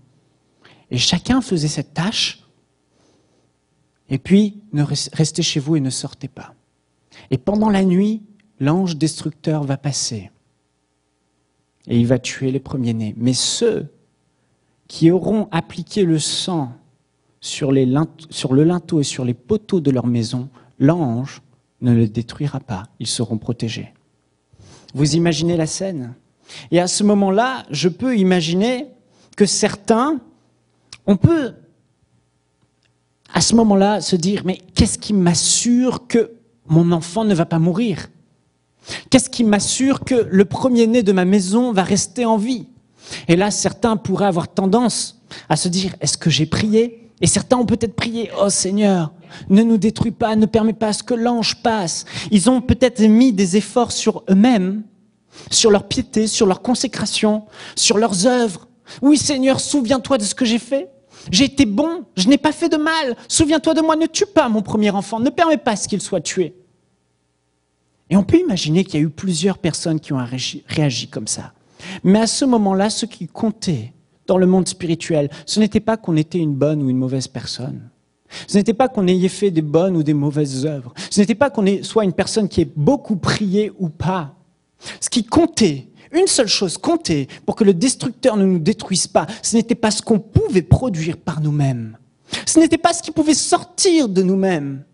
Et chacun faisait cette tâche, et puis restez chez vous et ne sortez pas. Et pendant la nuit, l'ange destructeur va passer et il va tuer les premiers-nés. Mais ceux qui auront appliqué le sang sur le linteau et sur les poteaux de leur maison, l'ange ne le détruira pas, ils seront protégés. Vous imaginez la scène? Et à ce moment-là, je peux imaginer que certains, on peut à ce moment-là se dire, mais qu'est-ce qui m'assure que mon enfant ne va pas mourir? Qu'est-ce qui m'assure que le premier-né de ma maison va rester en vie? Et là, certains pourraient avoir tendance à se dire, est-ce que j'ai prié? Et certains ont peut-être prié, oh Seigneur, ne nous détruis pas, ne permets pas à ce que l'ange passe. Ils ont peut-être mis des efforts sur eux-mêmes, sur leur piété, sur leur consécration, sur leurs œuvres. Oui Seigneur, souviens-toi de ce que j'ai fait. J'ai été bon, je n'ai pas fait de mal. Souviens-toi de moi, ne tue pas mon premier enfant, ne permets pas ce qu'il soit tué. Et on peut imaginer qu'il y a eu plusieurs personnes qui ont réagi comme ça. Mais à ce moment-là, ce qui comptait dans le monde spirituel, ce n'était pas qu'on était une bonne ou une mauvaise personne. Ce n'était pas qu'on ait fait des bonnes ou des mauvaises œuvres. Ce n'était pas qu'on soit une personne qui ait beaucoup prié ou pas. Ce qui comptait, une seule chose comptait pour que le destructeur ne nous détruise pas, ce n'était pas ce qu'on pouvait produire par nous-mêmes. Ce n'était pas ce qui pouvait sortir de nous-mêmes.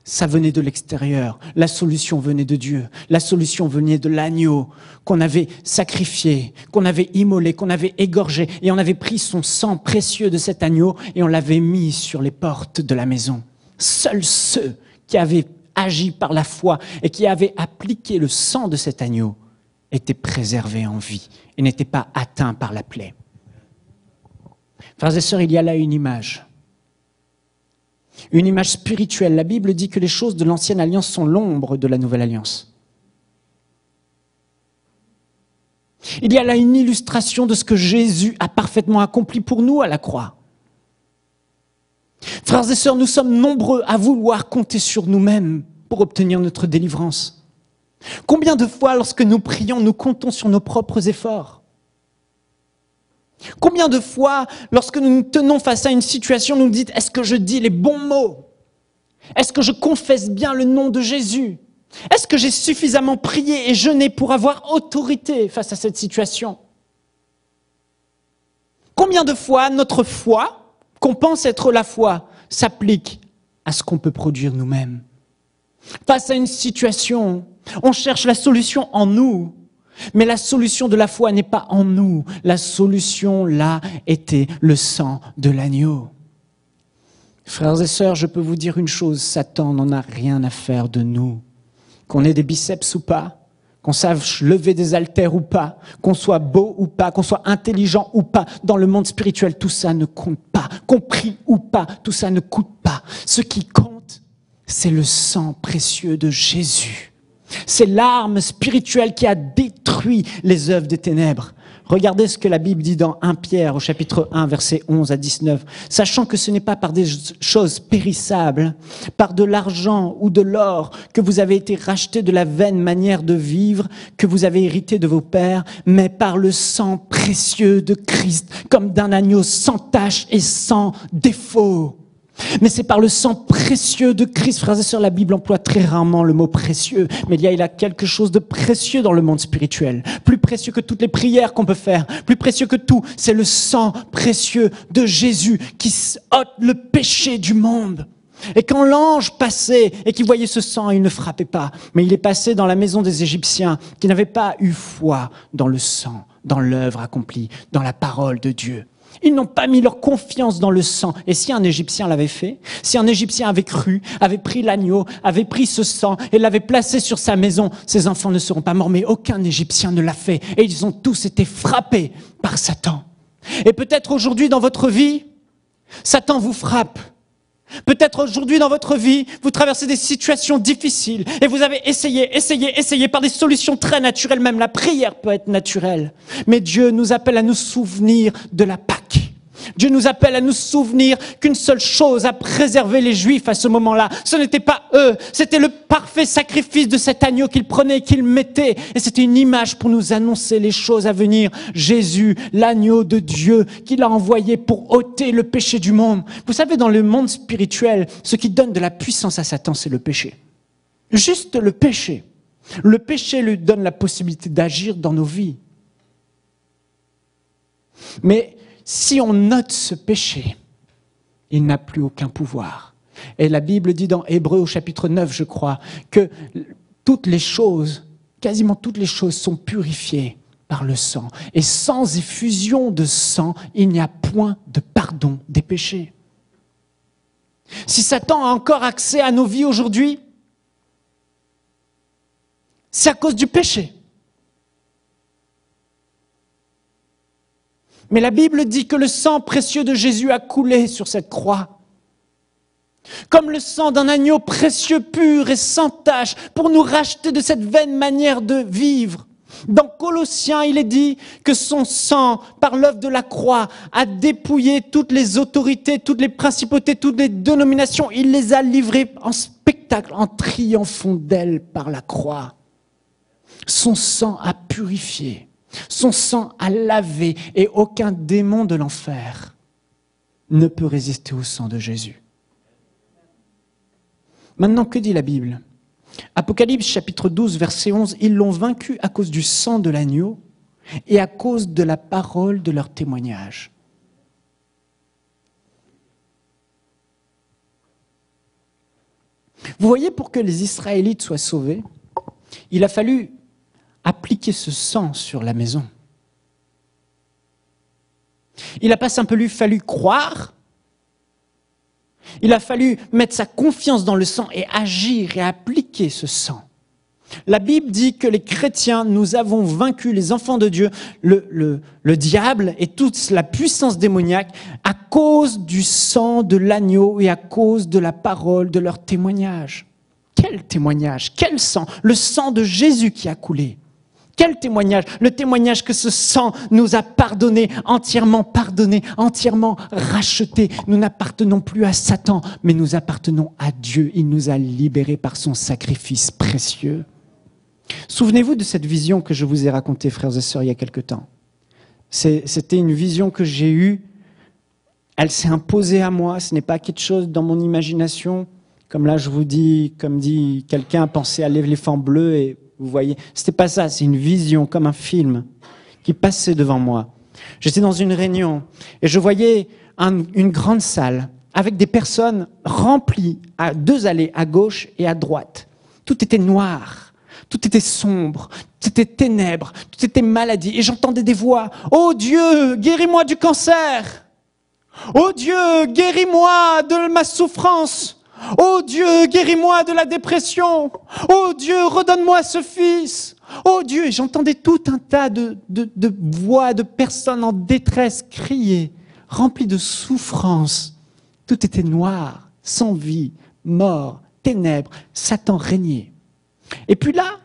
Ça venait de l'extérieur. La solution venait de Dieu. La solution venait de l'agneau qu'on avait sacrifié, qu'on avait immolé, qu'on avait égorgé. Et on avait pris son sang précieux de cet agneau et on l'avait mis sur les portes de la maison. Seuls ceux qui avaient agi par la foi et qui avaient appliqué le sang de cet agneau étaient préservés en vie et n'étaient pas atteints par la plaie. Frères et sœurs, il y a là une image spirituelle. La Bible dit que les choses de l'ancienne alliance sont l'ombre de la nouvelle alliance. Il y a là une illustration de ce que Jésus a parfaitement accompli pour nous à la croix. Frères et sœurs, nous sommes nombreux à vouloir compter sur nous-mêmes pour obtenir notre délivrance. Combien de fois, lorsque nous prions, nous comptons sur nos propres efforts? Combien de fois, lorsque nous nous tenons face à une situation, nous nous dites, est-ce que je dis les bons mots? Est-ce que je confesse bien le nom de Jésus? Est-ce que j'ai suffisamment prié et jeûné pour avoir autorité face à cette situation? Combien de fois notre foi, qu'on pense être la foi, s'applique à ce qu'on peut produire nous-mêmes? Face à une situation, on cherche la solution en nous. Mais la solution de la foi n'est pas en nous. La solution, là, était le sang de l'agneau. Frères et sœurs, je peux vous dire une chose, Satan n'en a rien à faire de nous. Qu'on ait des biceps ou pas, qu'on sache lever des haltères ou pas, qu'on soit beau ou pas, qu'on soit intelligent ou pas, dans le monde spirituel, tout ça ne compte pas. Qu'on prie ou pas, tout ça ne coûte pas. Ce qui compte, c'est le sang précieux de Jésus. C'est l'arme spirituelle qui a détruit les œuvres des ténèbres. Regardez ce que la Bible dit dans 1 Pierre, au chapitre 1, versets 11 à 19. Sachant que ce n'est pas par des choses périssables, par de l'argent ou de l'or, que vous avez été rachetés de la vaine manière de vivre que vous avez hérité de vos pères, mais par le sang précieux de Christ, comme d'un agneau sans tache et sans défaut. Mais c'est par le sang précieux de Christ. Frères et sœurs, la Bible emploie très rarement le mot précieux, mais il y a quelque chose de précieux dans le monde spirituel. Plus précieux que toutes les prières qu'on peut faire, plus précieux que tout, c'est le sang précieux de Jésus qui ôte le péché du monde. Et quand l'ange passait et qu'il voyait ce sang, il ne frappait pas. Mais il est passé dans la maison des Égyptiens qui n'avaient pas eu foi dans le sang, dans l'œuvre accomplie, dans la parole de Dieu. Ils n'ont pas mis leur confiance dans le sang. Et si un Égyptien l'avait fait, si un Égyptien avait cru, avait pris l'agneau, avait pris ce sang et l'avait placé sur sa maison, ses enfants ne seront pas morts. Mais aucun Égyptien ne l'a fait. Et ils ont tous été frappés par Satan. Et peut-être aujourd'hui dans votre vie, Satan vous frappe. Peut-être aujourd'hui dans votre vie, vous traversez des situations difficiles et vous avez essayé par des solutions très naturelles, même la prière peut être naturelle. Mais Dieu nous appelle à nous souvenir de la Pâque. Dieu nous appelle à nous souvenir qu'une seule chose a préservé les Juifs à ce moment-là. Ce n'était pas eux, c'était le parfait sacrifice de cet agneau qu'ils prenaient et qu'ils mettaient. Et c'était une image pour nous annoncer les choses à venir. Jésus, l'agneau de Dieu, qu'il a envoyé pour ôter le péché du monde. Vous savez, dans le monde spirituel, ce qui donne de la puissance à Satan, c'est le péché. Juste le péché. Le péché lui donne la possibilité d'agir dans nos vies. Mais si on note ce péché, il n'a plus aucun pouvoir. Et la Bible dit dans Hébreux au chapitre 9, je crois, que toutes les choses, quasiment toutes les choses sont purifiées par le sang. Et sans effusion de sang, il n'y a point de pardon des péchés. Si Satan a encore accès à nos vies aujourd'hui, c'est à cause du péché. Mais la Bible dit que le sang précieux de Jésus a coulé sur cette croix. Comme le sang d'un agneau précieux, pur et sans tache, pour nous racheter de cette vaine manière de vivre. Dans Colossiens, il est dit que son sang, par l'œuvre de la croix, a dépouillé toutes les autorités, toutes les principautés, toutes les dénominations. Il les a livrées en spectacle, en triomphant d'elles par la croix. Son sang a purifié. Son sang a lavé et aucun démon de l'enfer ne peut résister au sang de Jésus. Maintenant, que dit la Bible ? Apocalypse chapitre 12, verset 11, ils l'ont vaincu à cause du sang de l'agneau et à cause de la parole de leur témoignage. Vous voyez, pour que les Israélites soient sauvés, il a fallu appliquer ce sang sur la maison. Il n'a pas simplement fallu croire, il a fallu mettre sa confiance dans le sang et agir et appliquer ce sang. La Bible dit que les chrétiens, nous avons vaincu les enfants de Dieu, le diable et toute la puissance démoniaque à cause du sang de l'agneau et à cause de la parole de leur témoignage. Quel témoignage? Quel sang? Le sang de Jésus qui a coulé. Quel témoignage? Le témoignage que ce sang nous a pardonné, entièrement racheté. Nous n'appartenons plus à Satan, mais nous appartenons à Dieu. Il nous a libérés par son sacrifice précieux. Souvenez-vous de cette vision que je vous ai racontée, frères et sœurs, il y a quelque temps. C'était une vision que j'ai eue. Elle s'est imposée à moi. Ce n'est pas quelque chose dans mon imagination. Comme là, je vous dis, comme dit quelqu'un, pensez à l'éléphant bleu et vous voyez, c'était pas ça, c'est une vision, comme un film, qui passait devant moi. J'étais dans une réunion et je voyais une grande salle avec des personnes remplies à 2 allées, à gauche et à droite. Tout était noir, tout était sombre, tout était ténèbres, tout était maladie. Et j'entendais des voix. « Oh Dieu, guéris-moi du cancer ! Oh Dieu, guéris-moi de ma souffrance ! Oh Dieu, guéris-moi de la dépression. Oh Dieu, redonne-moi ce fils. Oh Dieu, et j'entendais tout un tas de voix de personnes en détresse crier, remplies de souffrance. Tout était noir, sans vie, mort, ténèbres, Satan régnait. Et puis là,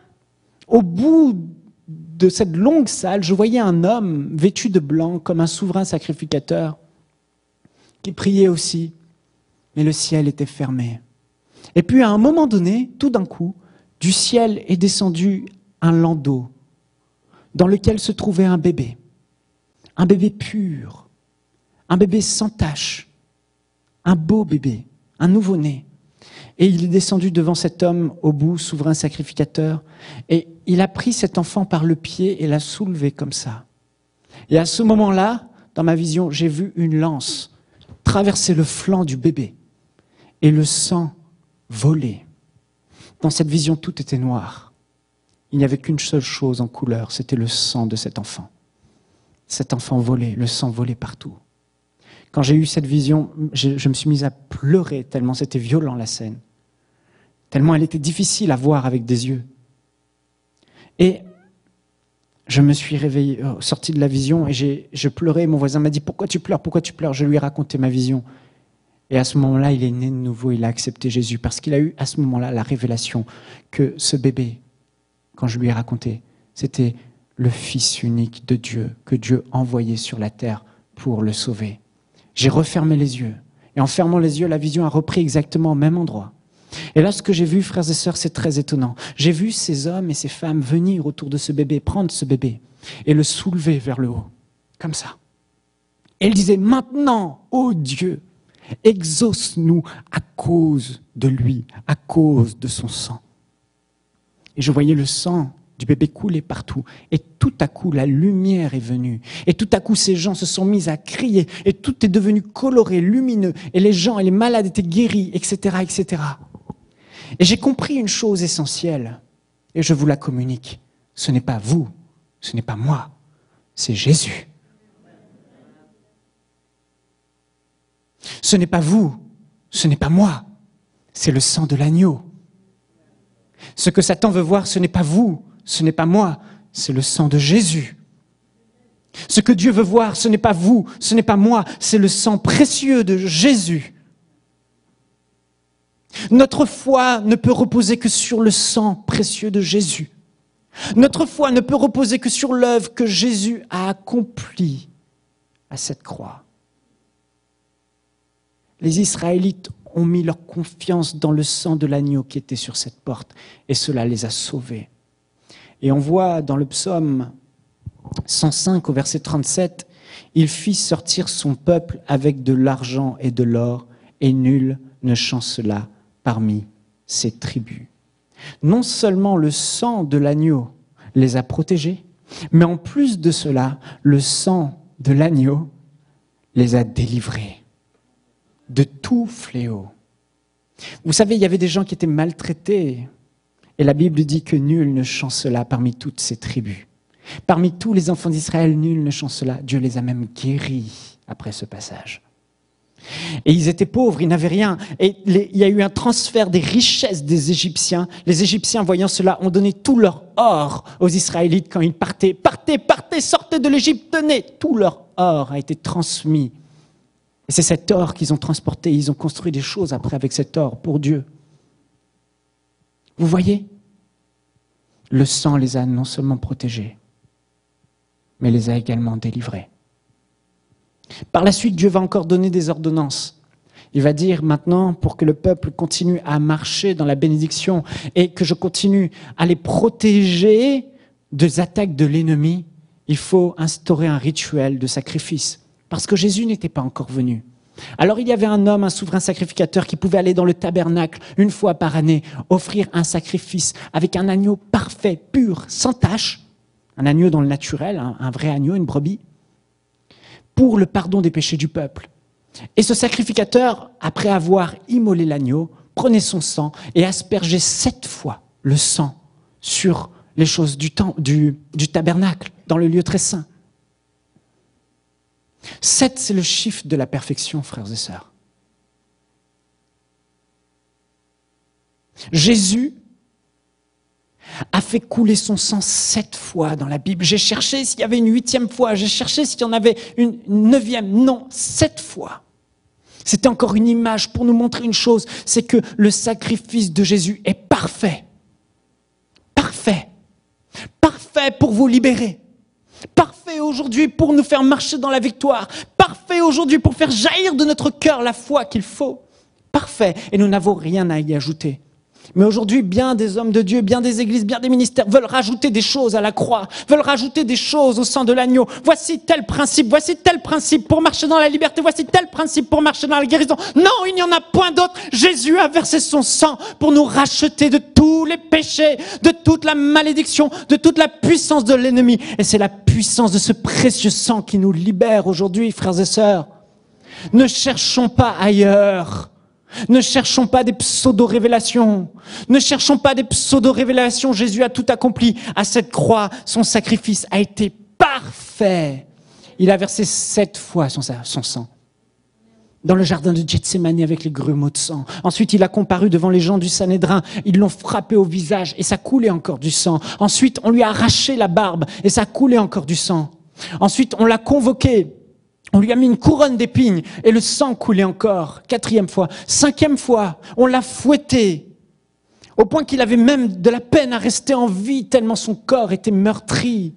au bout de cette longue salle, je voyais un homme vêtu de blanc comme un souverain sacrificateur qui priait aussi. Mais le ciel était fermé. Et puis à un moment donné, tout d'un coup, du ciel est descendu un landau dans lequel se trouvait un bébé pur, un bébé sans tache, un beau bébé, un nouveau-né. Et il est descendu devant cet homme au bout, souverain sacrificateur, et il a pris cet enfant par le pied et l'a soulevé comme ça. Et à ce moment-là, dans ma vision, j'ai vu une lance traverser le flanc du bébé. Et le sang volait. Dans cette vision, tout était noir. Il n'y avait qu'une seule chose en couleur, c'était le sang de cet enfant. Cet enfant volait, le sang volait partout. Quand j'ai eu cette vision, je me suis mise à pleurer tellement c'était violent la scène. Tellement elle était difficile à voir avec des yeux. Et je me suis réveillé, sorti de la vision et je pleurais. Mon voisin m'a dit « Pourquoi tu pleures ? Pourquoi tu pleures ?» Je lui ai raconté ma vision. Et à ce moment-là, il est né de nouveau, il a accepté Jésus, parce qu'il a eu à ce moment-là la révélation que ce bébé, quand je lui ai raconté, c'était le Fils unique de Dieu, que Dieu envoyait sur la terre pour le sauver. J'ai refermé les yeux, et en fermant les yeux, la vision a repris exactement au même endroit. Et là, ce que j'ai vu, frères et sœurs, c'est très étonnant. J'ai vu ces hommes et ces femmes venir autour de ce bébé, prendre ce bébé, et le soulever vers le haut, comme ça. Et ils disaient, maintenant, ô Dieu, exauce-nous à cause de lui, à cause de son sang. Et je voyais le sang du bébé couler partout. Et tout à coup, la lumière est venue. Et tout à coup, ces gens se sont mis à crier. Et tout est devenu coloré, lumineux. Et les gens et les malades étaient guéris, etc., etc. Et j'ai compris une chose essentielle. Et je vous la communique. Ce n'est pas vous, ce n'est pas moi, c'est Jésus. Ce n'est pas vous, ce n'est pas moi, c'est le sang de l'agneau. Ce que Satan veut voir, ce n'est pas vous, ce n'est pas moi, c'est le sang de Jésus. Ce que Dieu veut voir, ce n'est pas vous, ce n'est pas moi, c'est le sang précieux de Jésus. Notre foi ne peut reposer que sur le sang précieux de Jésus. Notre foi ne peut reposer que sur l'œuvre que Jésus a accomplie à cette croix. Les Israélites ont mis leur confiance dans le sang de l'agneau qui était sur cette porte, et cela les a sauvés. Et on voit dans le psaume 105 au verset 37, « Il fit sortir son peuple avec de l'argent et de l'or, et nul ne chancela parmi ses tribus. » Non seulement le sang de l'agneau les a protégés, mais en plus de cela, le sang de l'agneau les a délivrés de tout fléau. Vous savez, il y avait des gens qui étaient maltraités, et la Bible dit que nul ne chancela parmi toutes ces tribus. Parmi tous les enfants d'Israël, nul ne chancela. Dieu les a même guéris après ce passage. Et ils étaient pauvres, ils n'avaient rien. Et il y a eu un transfert des richesses des Égyptiens. Les Égyptiens, voyant cela, ont donné tout leur or aux Israélites quand ils partaient. Partez, partez, sortez de l'Égypte, tenez. Tout leur or a été transmis. Et c'est cet or qu'ils ont transporté. Ils ont construit des choses après avec cet or pour Dieu. Vous voyez ? Le sang les a non seulement protégés, mais les a également délivrés. Par la suite, Dieu va encore donner des ordonnances. Il va dire maintenant, pour que le peuple continue à marcher dans la bénédiction et que je continue à les protéger des attaques de l'ennemi, il faut instaurer un rituel de sacrifice. Parce que Jésus n'était pas encore venu. Alors il y avait un homme, un souverain sacrificateur qui pouvait aller dans le tabernacle une fois par année, offrir un sacrifice avec un agneau parfait, pur, sans tache, un agneau dans le naturel, un vrai agneau, une brebis, pour le pardon des péchés du peuple. Et ce sacrificateur, après avoir immolé l'agneau, prenait son sang et aspergeait 7 fois le sang sur les choses du tabernacle, dans le lieu très saint. 7, c'est le chiffre de la perfection, frères et sœurs. Jésus a fait couler son sang 7 fois dans la Bible. J'ai cherché s'il y avait une 8e fois, j'ai cherché s'il y en avait une 9e. Non, 7 fois. C'était encore une image pour nous montrer une chose, c'est que le sacrifice de Jésus est parfait. Parfait. Parfait pour vous libérer. Parfait aujourd'hui pour nous faire marcher dans la victoire. Parfait aujourd'hui pour faire jaillir de notre cœur la foi qu'il faut. Parfait. Et nous n'avons rien à y ajouter. Mais aujourd'hui, bien des hommes de Dieu, bien des églises, bien des ministères veulent rajouter des choses à la croix, veulent rajouter des choses au sang de l'agneau. Voici tel principe pour marcher dans la liberté, voici tel principe pour marcher dans la guérison. Non, il n'y en a point d'autre. Jésus a versé son sang pour nous racheter de tous les péchés, de toute la malédiction, de toute la puissance de l'ennemi. Et c'est la puissance de ce précieux sang qui nous libère aujourd'hui, frères et sœurs. Ne cherchons pas ailleurs. Ne cherchons pas des pseudo-révélations. Ne cherchons pas des pseudo-révélations. Jésus a tout accompli. À cette croix, son sacrifice a été parfait. Il a versé 7 fois son sang. Dans le jardin de Gethsémani avec les grumeaux de sang. Ensuite, il a comparu devant les gens du Sanhédrin. Ils l'ont frappé au visage et ça coulait encore du sang. Ensuite, on lui a arraché la barbe et ça coulait encore du sang. Ensuite, on l'a convoqué. On lui a mis une couronne d'épines et le sang coulait encore. 4e fois. 5e fois, on l'a fouetté. Au point qu'il avait même de la peine à rester en vie tellement son corps était meurtri.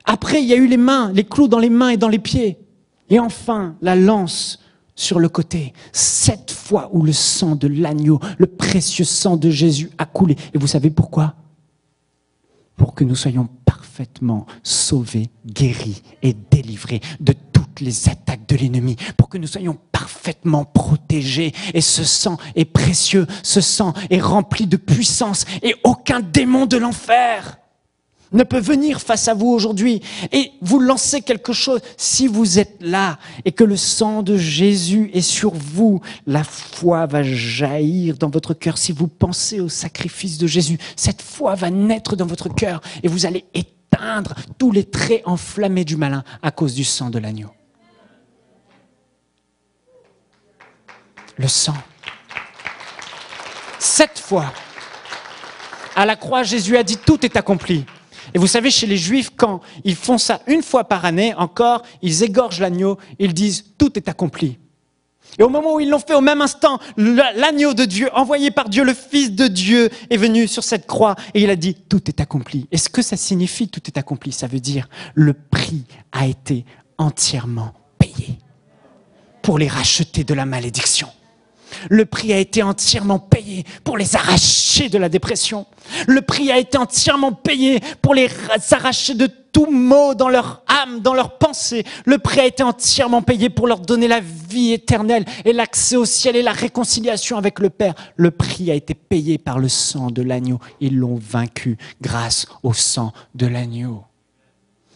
Après, il y a eu les mains, les clous dans les mains et dans les pieds. Et enfin, la lance sur le côté. 7 fois où le sang de l'agneau, le précieux sang de Jésus a coulé. Et vous savez pourquoi ? Pour que nous soyons parfaitement sauvés, guéris et délivrés de toute toutes les attaques de l'ennemi, pour que nous soyons parfaitement protégés. Et ce sang est précieux, ce sang est rempli de puissance et aucun démon de l'enfer ne peut venir face à vous aujourd'hui et vous lancer quelque chose. Si vous êtes là et que le sang de Jésus est sur vous, la foi va jaillir dans votre cœur. Si vous pensez au sacrifice de Jésus, cette foi va naître dans votre cœur et vous allez éteindre tous les traits enflammés du malin à cause du sang de l'agneau. Le sang. Cette fois, à la croix, Jésus a dit « Tout est accompli ». Et vous savez, chez les Juifs, quand ils font ça une fois par année, encore, ils égorgent l'agneau, ils disent « tout est accompli ». Et au moment où ils l'ont fait, au même instant, l'agneau de Dieu, envoyé par Dieu, le Fils de Dieu, est venu sur cette croix et il a dit « tout est accompli ». Et ce que ça signifie « tout est accompli », ça veut dire « le prix a été entièrement payé pour les racheter de la malédiction ». Le prix a été entièrement payé pour les arracher de la dépression. Le prix a été entièrement payé pour les arracher de tout maux dans leur âme, dans leur pensée. Le prix a été entièrement payé pour leur donner la vie éternelle et l'accès au ciel et la réconciliation avec le Père. Le prix a été payé par le sang de l'agneau. Ils l'ont vaincu grâce au sang de l'agneau.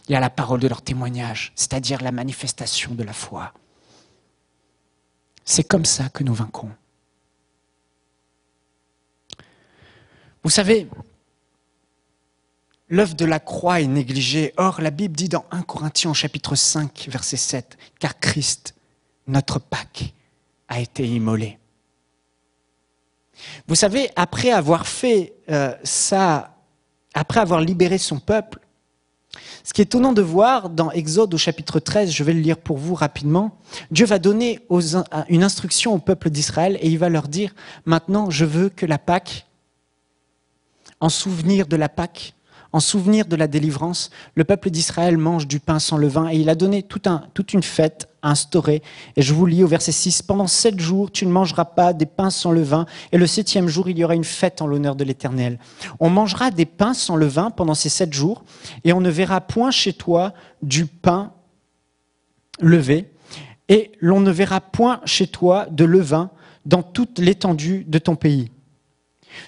Il y a la parole de leur témoignage, c'est-à-dire la manifestation de la foi. C'est comme ça que nous vaincrons. Vous savez, l'œuvre de la croix est négligée. Or, la Bible dit dans 1 Corinthiens chapitre 5, verset 7, « Car Christ, notre Pâque, a été immolé. » Vous savez, après avoir fait ça, après avoir libéré son peuple, ce qui est étonnant de voir dans Exode au chapitre 13, je vais le lire pour vous rapidement, Dieu va donner une instruction au peuple d'Israël et il va leur dire « Maintenant, je veux que la Pâque, en souvenir de la Pâque, en souvenir de la délivrance, le peuple d'Israël mange du pain sans levain. » Et il a donné toute une fête instaurée. Et je vous lis au verset 6, « Pendant 7 jours, tu ne mangeras pas des pains sans levain, et le 7e jour, il y aura une fête en l'honneur de l'Éternel. On mangera des pains sans levain pendant ces 7 jours, et on ne verra point chez toi du pain levé, et l'on ne verra point chez toi de levain dans toute l'étendue de ton pays.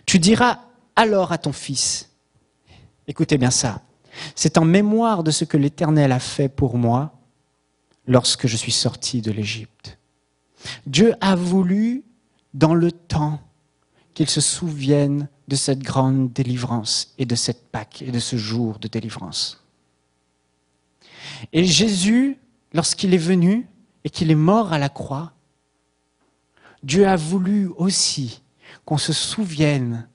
Tu diras alors à ton fils, écoutez bien ça, c'est en mémoire de ce que l'Éternel a fait pour moi lorsque je suis sorti de l'Égypte. Dieu a voulu, dans le temps, qu'il se souvienne de cette grande délivrance et de cette Pâque et de ce jour de délivrance. Et Jésus, lorsqu'il est venu et qu'il est mort à la croix, Dieu a voulu aussi qu'on se souvienne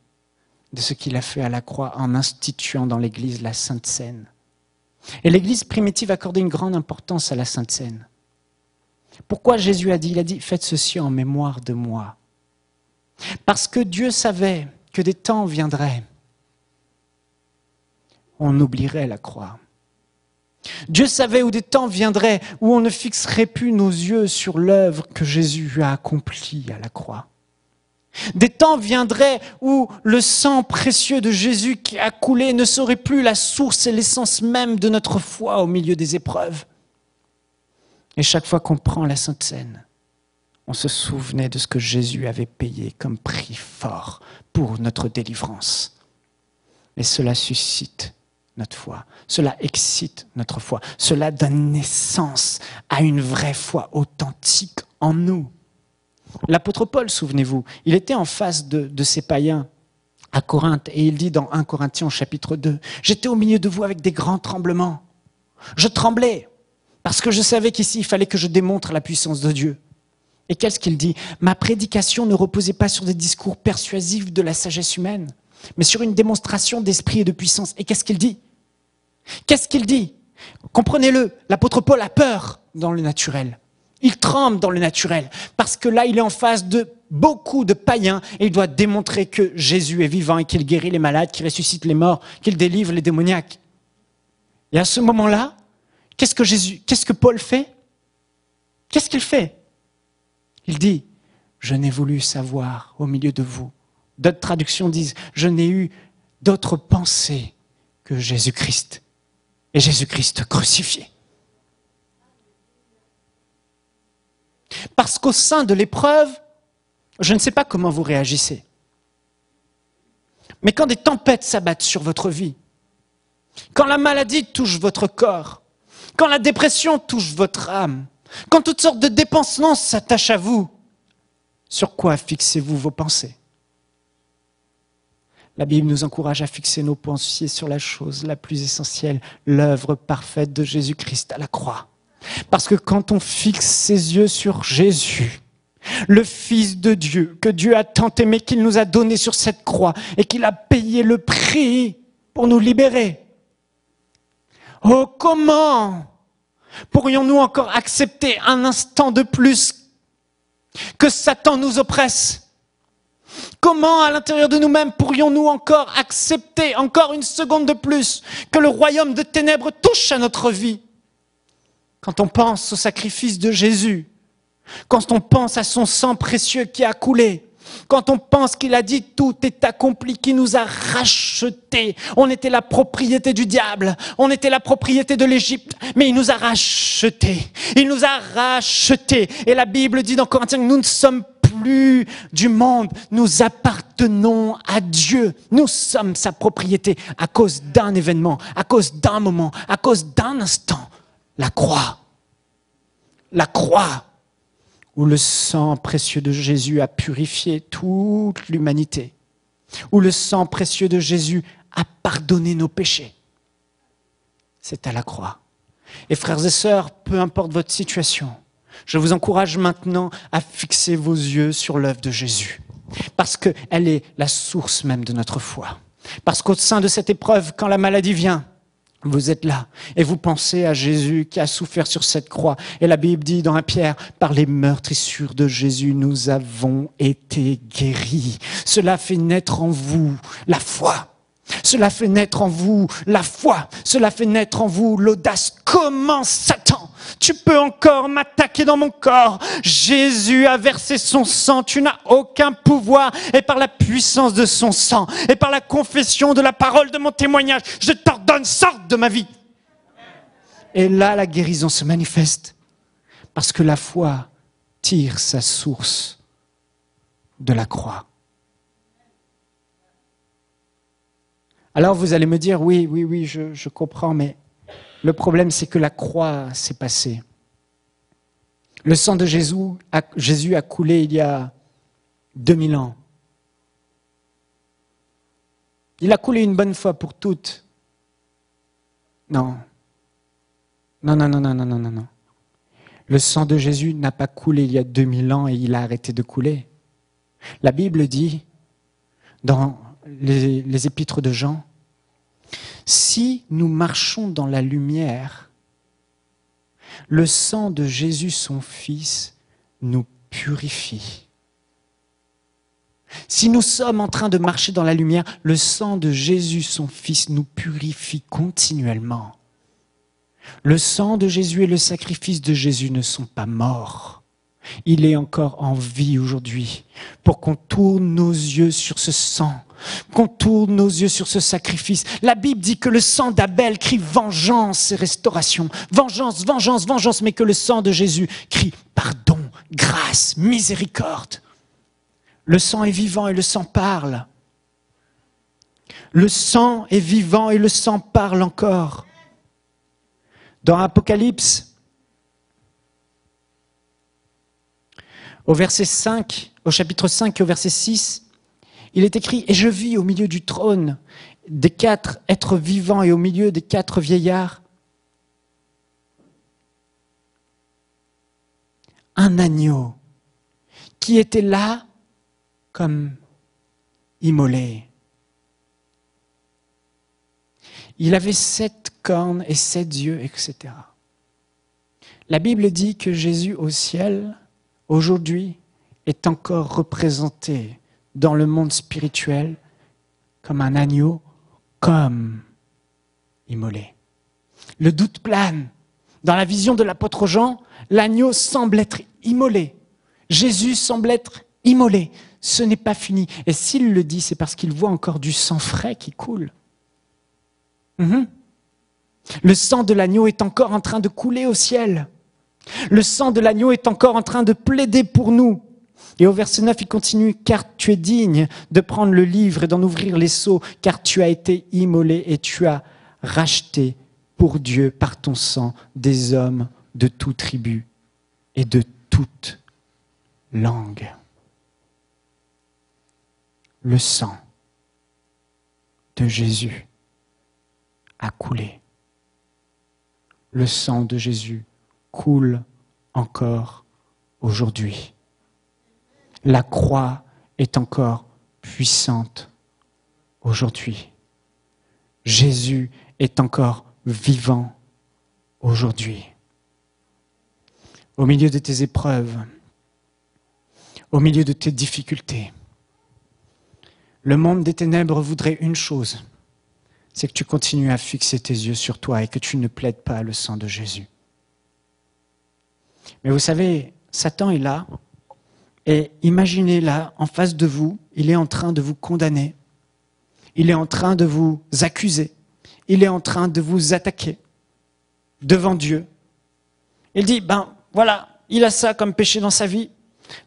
de ce qu'il a fait à la croix en instituant dans l'Église la Sainte Seine. Et l'Église primitive accordait une grande importance à la Sainte Seine. Pourquoi Jésus a dit, il a dit, faites ceci en mémoire de moi. Parce que Dieu savait que des temps viendraient, on oublierait la croix. Dieu savait où des temps viendraient où on ne fixerait plus nos yeux sur l'œuvre que Jésus a accomplie à la croix. Des temps viendraient où le sang précieux de Jésus qui a coulé ne serait plus la source et l'essence même de notre foi au milieu des épreuves. Et chaque fois qu'on prend la Sainte Seine, on se souvenait de ce que Jésus avait payé comme prix fort pour notre délivrance. Et cela suscite notre foi, cela excite notre foi, cela donne naissance à une vraie foi authentique en nous. L'apôtre Paul, souvenez-vous, il était en face de ces païens à Corinthe et il dit dans 1 Corinthiens chapitre 2, « J'étais au milieu de vous avec des grands tremblements. Je tremblais parce que je savais qu'ici, il fallait que je démontre la puissance de Dieu. » Et qu'est-ce qu'il dit? « Ma prédication ne reposait pas sur des discours persuasifs de la sagesse humaine, mais sur une démonstration d'esprit et de puissance. » Et qu'est-ce qu'il dit? Qu'est-ce qu'il dit? Comprenez-le, l'apôtre Paul a peur dans le naturel. Il tremble dans le naturel, parce que là, il est en face de beaucoup de païens et il doit démontrer que Jésus est vivant et qu'il guérit les malades, qu'il ressuscite les morts, qu'il délivre les démoniaques. Et à ce moment-là, qu'est-ce que Paul fait? Qu'est-ce qu'il fait? Il dit, je n'ai voulu savoir au milieu de vous. D'autres traductions disent, je n'ai eu d'autres pensées que Jésus-Christ et Jésus-Christ crucifié. Parce qu'au sein de l'épreuve, je ne sais pas comment vous réagissez. Mais quand des tempêtes s'abattent sur votre vie, quand la maladie touche votre corps, quand la dépression touche votre âme, quand toutes sortes de dépensements s'attachent à vous, sur quoi fixez-vous vos pensées? La Bible nous encourage à fixer nos pensées sur la chose la plus essentielle, l'œuvre parfaite de Jésus-Christ à la croix. Parce que quand on fixe ses yeux sur Jésus, le Fils de Dieu, que Dieu a tant aimé qu'il nous a donné sur cette croix et qu'il a payé le prix pour nous libérer. Oh, comment pourrions-nous encore accepter un instant de plus que Satan nous oppresse? Comment, à l'intérieur de nous-mêmes, pourrions-nous encore accepter, encore une seconde de plus, que le royaume de ténèbres touche à notre vie? Quand on pense au sacrifice de Jésus, quand on pense à son sang précieux qui a coulé, quand on pense qu'il a dit tout est accompli, qu'il nous a rachetés, on était la propriété du diable, on était la propriété de l'Égypte, mais il nous a rachetés, il nous a rachetés. Et la Bible dit dans Corinthiens que nous ne sommes plus du monde, nous appartenons à Dieu, nous sommes sa propriété à cause d'un événement, à cause d'un moment, à cause d'un instant, la croix. La croix où le sang précieux de Jésus a purifié toute l'humanité, où le sang précieux de Jésus a pardonné nos péchés. C'est à la croix. Et frères et sœurs, peu importe votre situation, je vous encourage maintenant à fixer vos yeux sur l'œuvre de Jésus, parce qu'elle est la source même de notre foi. Parce qu'au sein de cette épreuve, quand la maladie vient, vous êtes là et vous pensez à Jésus qui a souffert sur cette croix. Et la Bible dit dans 1 Pierre, par les meurtrissures de Jésus, nous avons été guéris. Cela fait naître en vous la foi. Cela fait naître en vous la foi. Cela fait naître en vous l'audace. Comment, Satan, tu peux encore m'attaquer dans mon corps? Jésus a versé son sang, tu n'as aucun pouvoir. Et par la puissance de son sang, et par la confession de la parole de mon témoignage, je t'ordonne, sors de ma vie. Et là, la guérison se manifeste. Parce que la foi tire sa source de la croix. Alors vous allez me dire, oui, je comprends, mais le problème c'est que la croix s'est passée. Le sang de Jésus a coulé il y a 2000 ans. Il a coulé une bonne fois pour toutes. Non. Non. Le sang de Jésus n'a pas coulé il y a 2000 ans et il a arrêté de couler. La Bible dit, dans les épîtres de Jean, si nous marchons dans la lumière, le sang de Jésus, son Fils, nous purifie. Si nous sommes en train de marcher dans la lumière, le sang de Jésus, son Fils, nous purifie continuellement. Le sang de Jésus et le sacrifice de Jésus ne sont pas morts. Il est encore en vie aujourd'hui pour qu'on tourne nos yeux sur ce sang, qu'on tourne nos yeux sur ce sacrifice. La Bible dit que le sang d'Abel crie vengeance et restauration. Vengeance, vengeance, vengeance, mais que le sang de Jésus crie pardon, grâce, miséricorde. Le sang est vivant et le sang parle. Le sang est vivant et le sang parle encore. Dans Apocalypse, au verset 5, au chapitre 5 et au verset 6, il est écrit « Et je vis au milieu du trône des 4 êtres vivants et au milieu des 4 vieillards un agneau qui était là comme immolé. Il avait 7 cornes et 7 yeux, etc. La Bible dit que Jésus au ciel, aujourd'hui, est encore représenté dans le monde spirituel comme un agneau, comme immolé. Le doute plane. Dans la vision de l'apôtre Jean, l'agneau semble être immolé. Jésus semble être immolé. Ce n'est pas fini. Et s'il le dit, c'est parce qu'il voit encore du sang frais qui coule. Le sang de l'agneau est encore en train de couler au ciel. Le sang de l'agneau est encore en train de plaider pour nous. Et au verset 9, il continue, car tu es digne de prendre le livre et d'en ouvrir les sceaux, car tu as été immolé et tu as racheté pour Dieu par ton sang des hommes de toute tribu et de toute langue. Le sang de Jésus a coulé. Le sang de Jésus coule encore aujourd'hui. La croix est encore puissante aujourd'hui. Jésus est encore vivant aujourd'hui. Au milieu de tes épreuves, au milieu de tes difficultés, le monde des ténèbres voudrait une chose, c'est que tu continues à fixer tes yeux sur toi et que tu ne plaides pas le sang de Jésus. Mais vous savez, Satan est là, et imaginez là, en face de vous, il est en train de vous condamner, il est en train de vous accuser, il est en train de vous attaquer devant Dieu. Il dit, voilà, il a ça comme péché dans sa vie,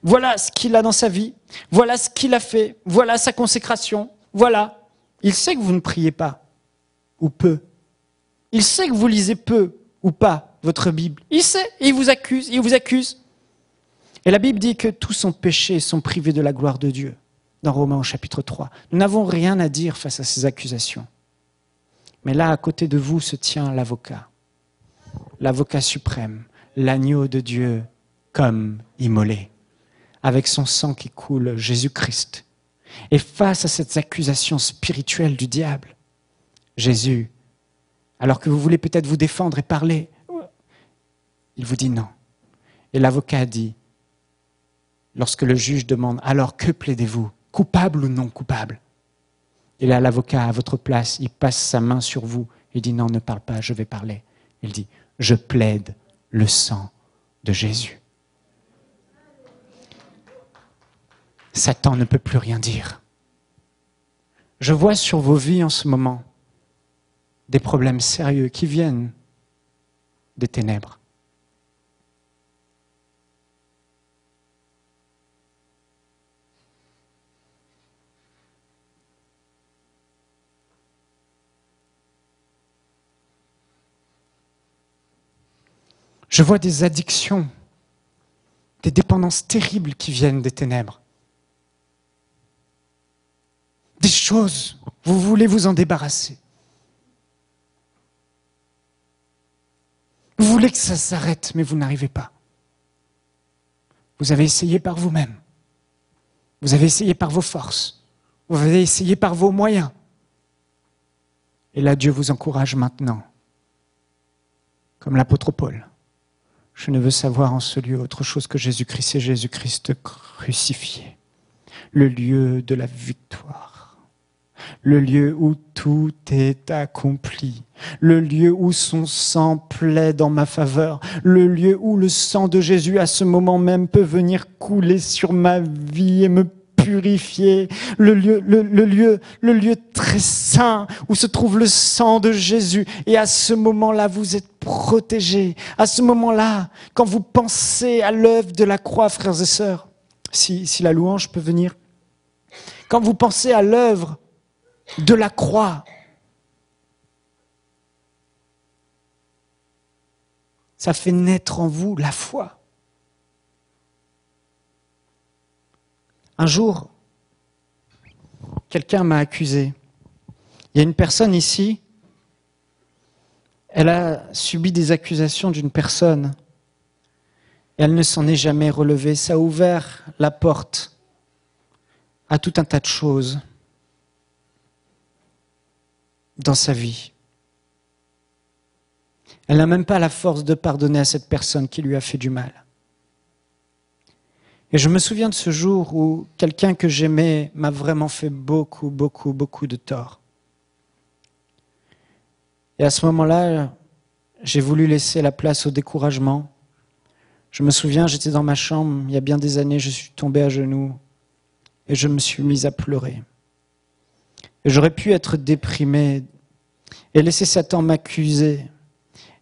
voilà ce qu'il a dans sa vie, voilà ce qu'il a fait, voilà sa consécration, voilà. Il sait que vous ne priez pas, ou peu. Il sait que vous lisez peu, ou pas, votre Bible. Il sait, et il vous accuse, il vous accuse. Et la Bible dit que tous sont péchés et sont privés de la gloire de Dieu, dans Romains au chapitre 3. Nous n'avons rien à dire face à ces accusations. Mais là, à côté de vous, se tient l'avocat suprême, l'agneau de Dieu comme immolé, avec son sang qui coule, Jésus-Christ. Et face à cette accusation spirituelle du diable, Jésus, alors que vous voulez peut-être vous défendre et parler, il vous dit non. Et l'avocat dit, lorsque le juge demande, alors que plaidez-vous, coupable ou non coupable? Et là, l'avocat, à votre place, il passe sa main sur vous et dit, non, ne parle pas, je vais parler. Il dit, je plaide le sang de Jésus. Satan ne peut plus rien dire. Je vois sur vos vies en ce moment des problèmes sérieux qui viennent des ténèbres. Je vois des addictions, des dépendances terribles qui viennent des ténèbres. Des choses, vous voulez vous en débarrasser. Vous voulez que ça s'arrête, mais vous n'arrivez pas. Vous avez essayé par vous-même. Vous avez essayé par vos forces. Vous avez essayé par vos moyens. Et là, Dieu vous encourage maintenant, comme l'apôtre Paul. Je ne veux savoir en ce lieu autre chose que Jésus-Christ et Jésus-Christ crucifié. Le lieu de la victoire. Le lieu où tout est accompli. Le lieu où son sang plaide en ma faveur. Le lieu où le sang de Jésus à ce moment même peut venir couler sur ma vie et me purifier. Le lieu très saint où se trouve le sang de Jésus. Et à ce moment-là, vous êtes protégés. À ce moment-là, quand vous pensez à l'œuvre de la croix, frères et sœurs, si la louange peut venir, quand vous pensez à l'œuvre de la croix, ça fait naître en vous la foi. Un jour, quelqu'un m'a accusé. Il y a une personne ici, elle a subi des accusations d'une personne et elle ne s'en est jamais relevée. Ça a ouvert la porte à tout un tas de choses dans sa vie. Elle n'a même pas la force de pardonner à cette personne qui lui a fait du mal. Et je me souviens de ce jour où quelqu'un que j'aimais m'a vraiment fait beaucoup de tort. Et à ce moment-là, j'ai voulu laisser la place au découragement. Je me souviens, j'étais dans ma chambre, il y a bien des années, je suis tombé à genoux et je me suis mis à pleurer. Et j'aurais pu être déprimé et laisser Satan m'accuser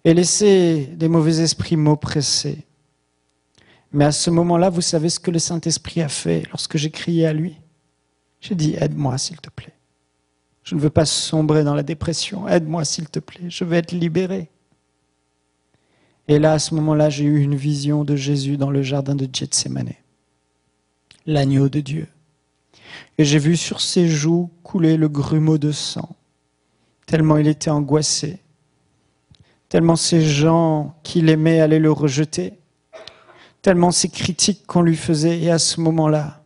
et laisser des mauvais esprits m'oppresser. Mais à ce moment-là, vous savez ce que le Saint-Esprit a fait lorsque j'ai crié à lui? J'ai dit, aide-moi s'il te plaît. Je ne veux pas sombrer dans la dépression. Aide-moi s'il te plaît, je veux être libéré. Et là, à ce moment-là, j'ai eu une vision de Jésus dans le jardin de Gethsémane, l'agneau de Dieu. Et j'ai vu sur ses joues couler le grumeau de sang, tellement il était angoissé, tellement ces gens qu'il aimait allaient le rejeter, tellement ces critiques qu'on lui faisait. Et à ce moment-là,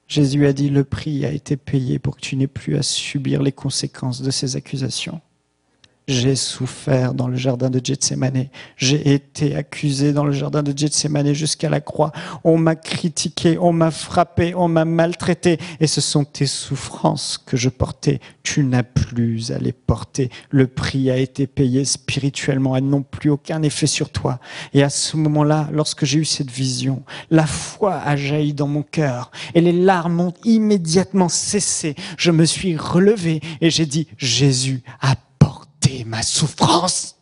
Jésus a dit, le prix a été payé pour que tu n'aies plus à subir les conséquences de ces accusations. J'ai souffert dans le jardin de Gethsémane. J'ai été accusé dans le jardin de Gethsémane jusqu'à la croix. On m'a critiqué, on m'a frappé, on m'a maltraité. Et ce sont tes souffrances que je portais. Tu n'as plus à les porter. Le prix a été payé spirituellement. Elles n'ont plus aucun effet sur toi. Et à ce moment-là, lorsque j'ai eu cette vision, la foi a jailli dans mon cœur. Et les larmes ont immédiatement cessé. Je me suis relevé et j'ai dit, Jésus a ma souffrance.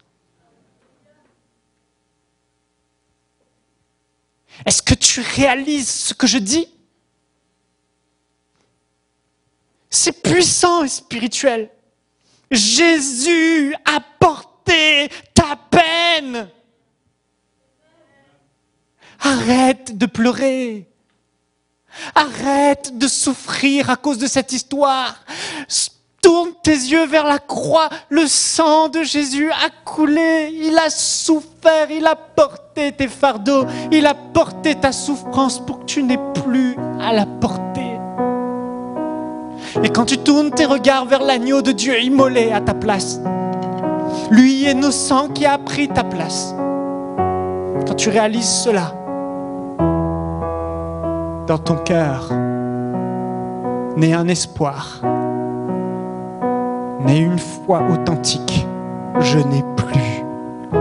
Est-ce que tu réalises ce que je dis? C'est puissant et spirituel. Jésus a porté ta peine. Arrête de pleurer. Arrête de souffrir à cause de cette histoire. Tourne tes yeux vers la croix. Le sang de Jésus a coulé. Il a souffert. Il a porté tes fardeaux. Il a porté ta souffrance pour que tu n'aies plus à la porter. Et quand tu tournes tes regards vers l'agneau de Dieu immolé à ta place, lui innocent qui a pris ta place, quand tu réalises cela, dans ton cœur naît un espoir, naît une foi authentique. Je n'ai plus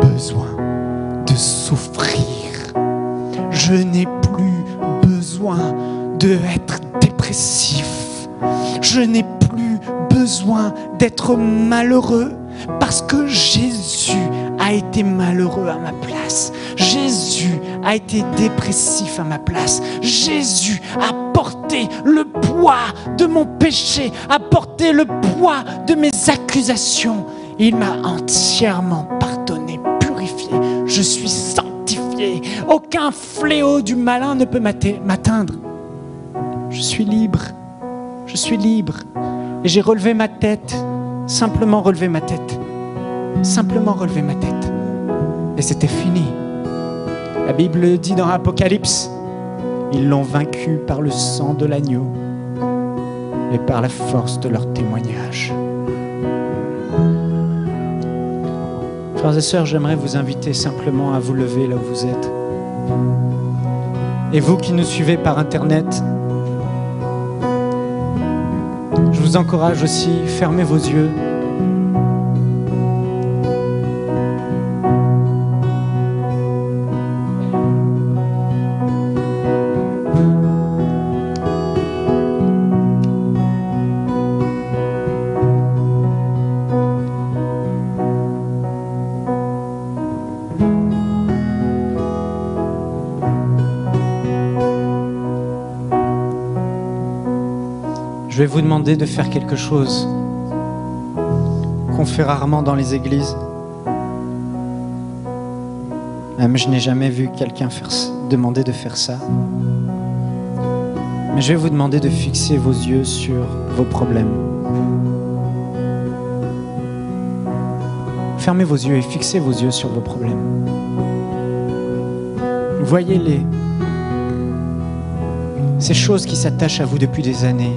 besoin de souffrir. Je n'ai plus besoin d'être dépressif. Je n'ai plus besoin d'être malheureux parce que Jésus a été malheureux à ma place. Jésus a été dépressif à ma place. Jésus a porté le poids de mon péché, a porté le poids de mes accusations. Il m'a entièrement pardonné, purifié. Je suis sanctifié. Aucun fléau du malin ne peut m'atteindre. Je suis libre. Je suis libre. Et j'ai relevé ma tête, simplement relevé ma tête. Simplement relevé ma tête. Et c'était fini. La Bible dit dans Apocalypse, ils l'ont vaincu par le sang de l'agneau et par la force de leur témoignage. Frères et sœurs, j'aimerais vous inviter simplement à vous lever là où vous êtes. Et vous qui nous suivez par Internet, je vous encourage aussi, fermez vos yeux. Je vais vous demander de faire quelque chose qu'on fait rarement dans les églises. Même je n'ai jamais vu quelqu'un demander de faire ça. Mais je vais vous demander de fixer vos yeux sur vos problèmes. Fermez vos yeux et fixez vos yeux sur vos problèmes. Voyez-les. Ces choses qui s'attachent à vous depuis des années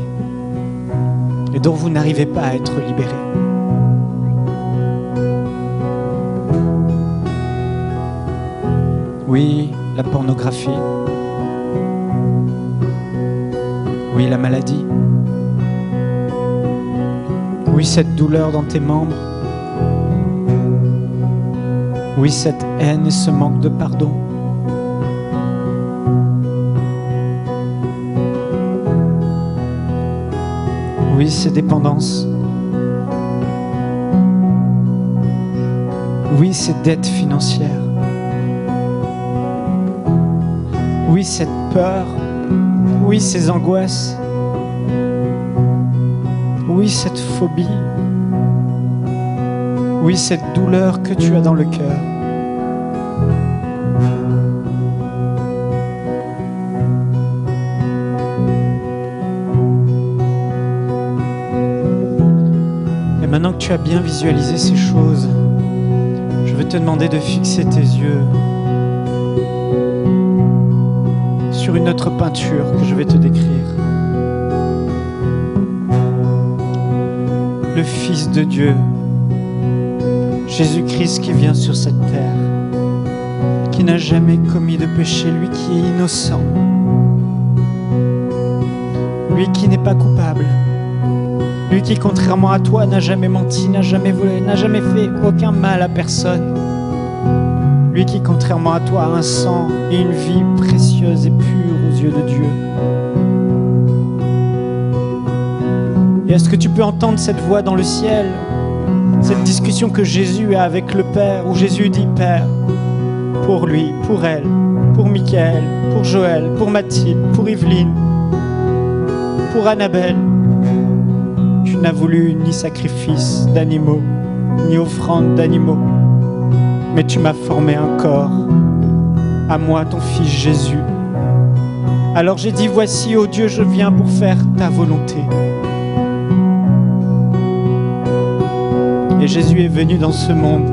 et dont vous n'arrivez pas à être libéré. Oui, la pornographie. Oui, la maladie. Oui, cette douleur dans tes membres. Oui, cette haine et ce manque de pardon. Oui, ces dépendances. Oui, ces dettes financières. Oui, cette peur. Oui, ces angoisses. Oui, cette phobie. Oui, cette douleur que tu as dans le cœur. Et maintenant que tu as bien visualisé ces choses, je veux te demander de fixer tes yeux sur une autre peinture que je vais te décrire. Le Fils de Dieu, Jésus-Christ qui vient sur cette terre, qui n'a jamais commis de péché, lui qui est innocent, lui qui n'est pas coupable, lui qui, contrairement à toi, n'a jamais menti, n'a jamais volé, n'a jamais fait aucun mal à personne. Lui qui, contrairement à toi, a un sang et une vie précieuse et pure aux yeux de Dieu. Et est-ce que tu peux entendre cette voix dans le ciel, cette discussion que Jésus a avec le Père, où Jésus dit « Père », pour lui, pour elle, pour Michael, pour Joël, pour Mathilde, pour Yveline, pour Annabelle. Tu n'as voulu ni sacrifice d'animaux, ni offrande d'animaux, mais tu m'as formé un corps, à moi, ton Fils Jésus. Alors j'ai dit, voici, ô Dieu, je viens pour faire ta volonté. Et Jésus est venu dans ce monde,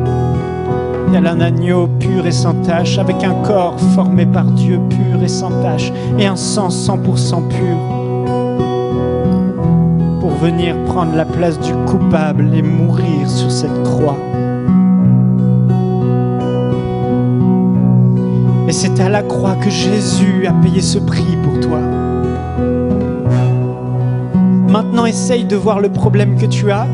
tel un agneau pur et sans tache, avec un corps formé par Dieu pur et sans tache, et un sang 100% pur, pour venir prendre la place du coupable et mourir sur cette croix. Et c'est à la croix que Jésus a payé ce prix pour toi. Maintenant, essaye de voir le problème que tu as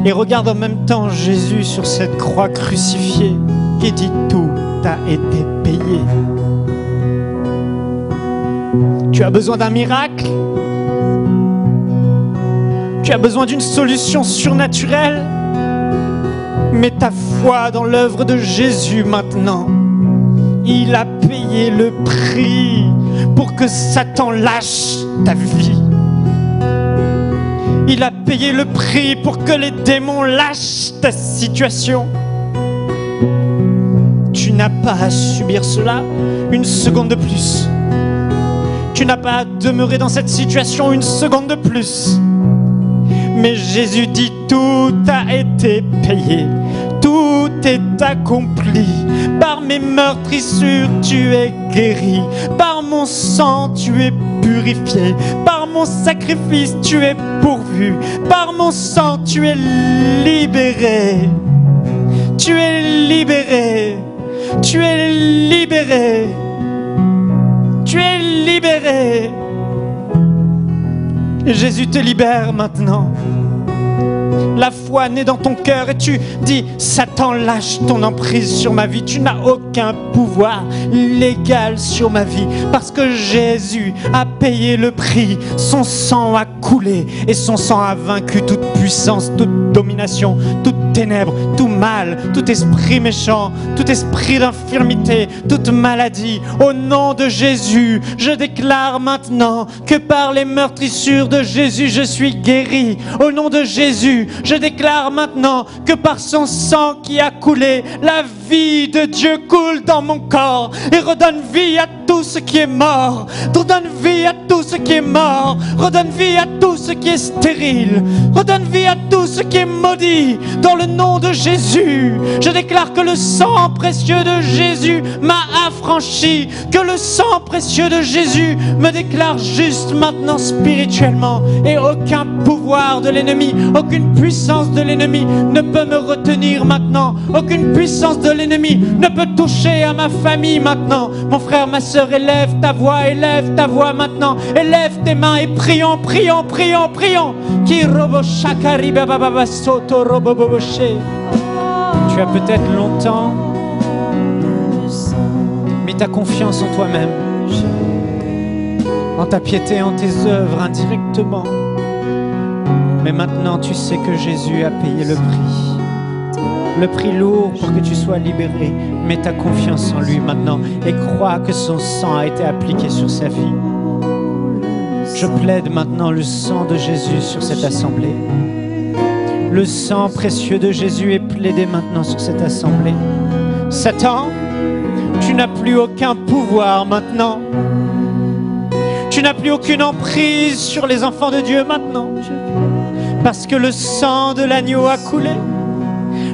et regarde en même temps Jésus sur cette croix crucifiée qui dit « Tout a été payé ». Tu as besoin d'un miracle? Tu as besoin d'une solution surnaturelle? Mets ta foi dans l'œuvre de Jésus maintenant. Il a payé le prix pour que Satan lâche ta vie. Il a payé le prix pour que les démons lâchent ta situation. Tu n'as pas à subir cela une seconde de plus. Tu n'as pas à demeurer dans cette situation une seconde de plus. Mais Jésus dit, tout a été payé. Tout est accompli. Par mes meurtrissures, tu es guéri. Par mon sang, tu es purifié. Par mon sacrifice, tu es pourvu. Par mon sang, tu es libéré. Tu es libéré. Tu es libéré. Tu es libéré. Et Jésus te libère maintenant. La foi naît dans ton cœur et tu dis, Satan, lâche ton emprise sur ma vie. Tu n'as aucun pouvoir légal sur ma vie parce que Jésus a payé le prix. Son sang a coulé et son sang a vaincu toute puissance, toute domination, toute ténèbres, tout mal, tout esprit méchant, tout esprit d'infirmité, toute maladie. Au nom de Jésus, je déclare maintenant que par les meurtrissures de Jésus, je suis guéri. Au nom de Jésus, je déclare maintenant que par son sang qui a coulé, la vie de Dieu coule dans mon corps et redonne vie à tout ce qui est mort. Redonne vie à tout ce qui est mort. Redonne vie à tout ce qui est stérile. Redonne vie à tout ce qui est maudit. Dans le nom de Jésus, je déclare que le sang précieux de Jésus m'a affranchi. Que le sang précieux de Jésus me déclare juste maintenant spirituellement. Et aucun pouvoir de l'ennemi, aucune puissance de l'ennemi ne peut me retenir maintenant. Aucune puissance de l'ennemi ne peut toucher à ma famille maintenant. Mon frère, ma sœur, élève ta voix maintenant. Élève tes mains et prions, prions, prions, prions. Tu as peut-être longtemps mis ta confiance en toi-même, en ta piété, en tes œuvres indirectement. Mais maintenant tu sais que Jésus a payé le prix. le prix lourd pour que tu sois libéré. Mets ta confiance en lui maintenant et crois que son sang a été appliqué sur sa vie. Je plaide maintenant le sang de Jésus sur cette assemblée. Le sang précieux de Jésus est plaidé maintenant sur cette assemblée. Satan, tu n'as plus aucun pouvoir maintenant. Tu n'as plus aucune emprise sur les enfants de Dieu maintenant. Parce que le sang de l'agneau a coulé.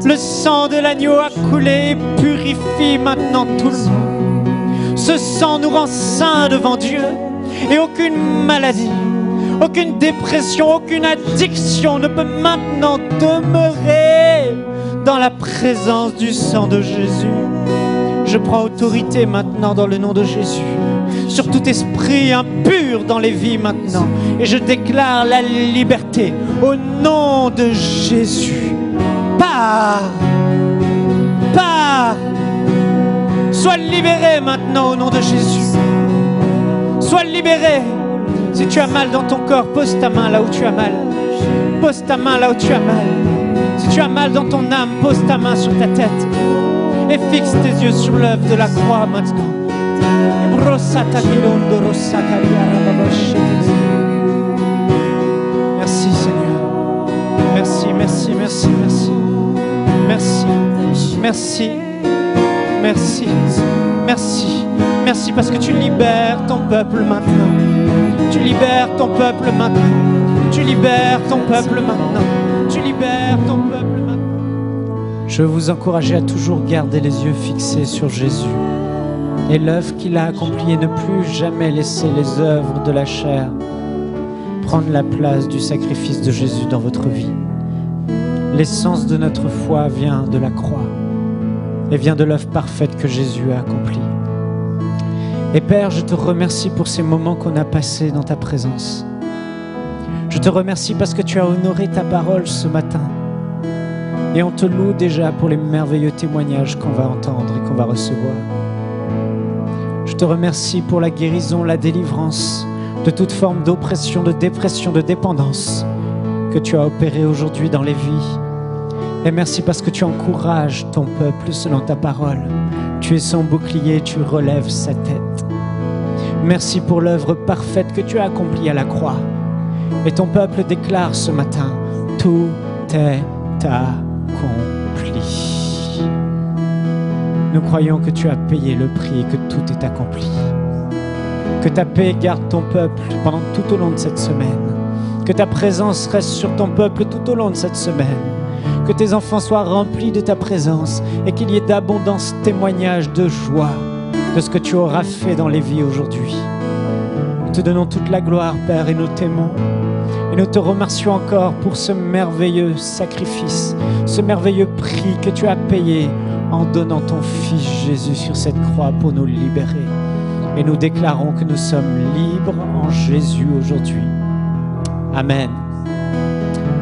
Le sang de l'agneau a coulé et purifie maintenant tout le monde. Ce sang nous rend saints devant Dieu. Et aucune maladie, aucune dépression, aucune addiction ne peut maintenant demeurer dans la présence du sang de Jésus. Je prends autorité maintenant dans le nom de Jésus sur tout esprit impur dans les vies maintenant. Et je déclare la liberté au nom de Jésus. Pars! Pars! Sois libéré maintenant au nom de Jésus. Sois libéré. Si tu as mal dans ton corps, pose ta main là où tu as mal. Pose ta main là où tu as mal. Si tu as mal dans ton âme, pose ta main sur ta tête. Et fixe tes yeux sur l'œuvre de la croix maintenant. Merci Seigneur. Merci, merci, merci, merci. Merci, merci, merci, merci. Merci parce que tu libères ton peuple maintenant. Tu libères ton peuple maintenant. Tu libères ton peuple maintenant. Tu libères ton peuple maintenant. Je veux vous encourager à toujours garder les yeux fixés sur Jésus et l'œuvre qu'il a accomplie et ne plus jamais laisser les œuvres de la chair prendre la place du sacrifice de Jésus dans votre vie. L'essence de notre foi vient de la croix et vient de l'œuvre parfaite que Jésus a accomplie. Et Père, je te remercie pour ces moments qu'on a passés dans ta présence. Je te remercie parce que tu as honoré ta parole ce matin. Et on te loue déjà pour les merveilleux témoignages qu'on va entendre et qu'on va recevoir. Je te remercie pour la guérison, la délivrance de toute forme d'oppression, de dépression, de dépendance que tu as opéré aujourd'hui dans les vies. Et merci parce que tu encourages ton peuple selon ta parole. Tu es son bouclier, tu relèves sa tête. Merci pour l'œuvre parfaite que tu as accomplie à la croix. Et ton peuple déclare ce matin, tout est accompli. Nous croyons que tu as payé le prix et que tout est accompli. Que ta paix garde ton peuple pendant tout au long de cette semaine. Que ta présence reste sur ton peuple tout au long de cette semaine. Que tes enfants soient remplis de ta présence et qu'il y ait d'abondance témoignages de joie de ce que tu auras fait dans les vies aujourd'hui. Nous te donnons toute la gloire, Père, et nous t'aimons. Et nous te remercions encore pour ce merveilleux sacrifice, ce merveilleux prix que tu as payé en donnant ton Fils Jésus sur cette croix pour nous libérer. Et nous déclarons que nous sommes libres en Jésus aujourd'hui. Amen.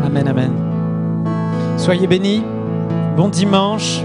Amen, amen. Soyez bénis. Bon dimanche.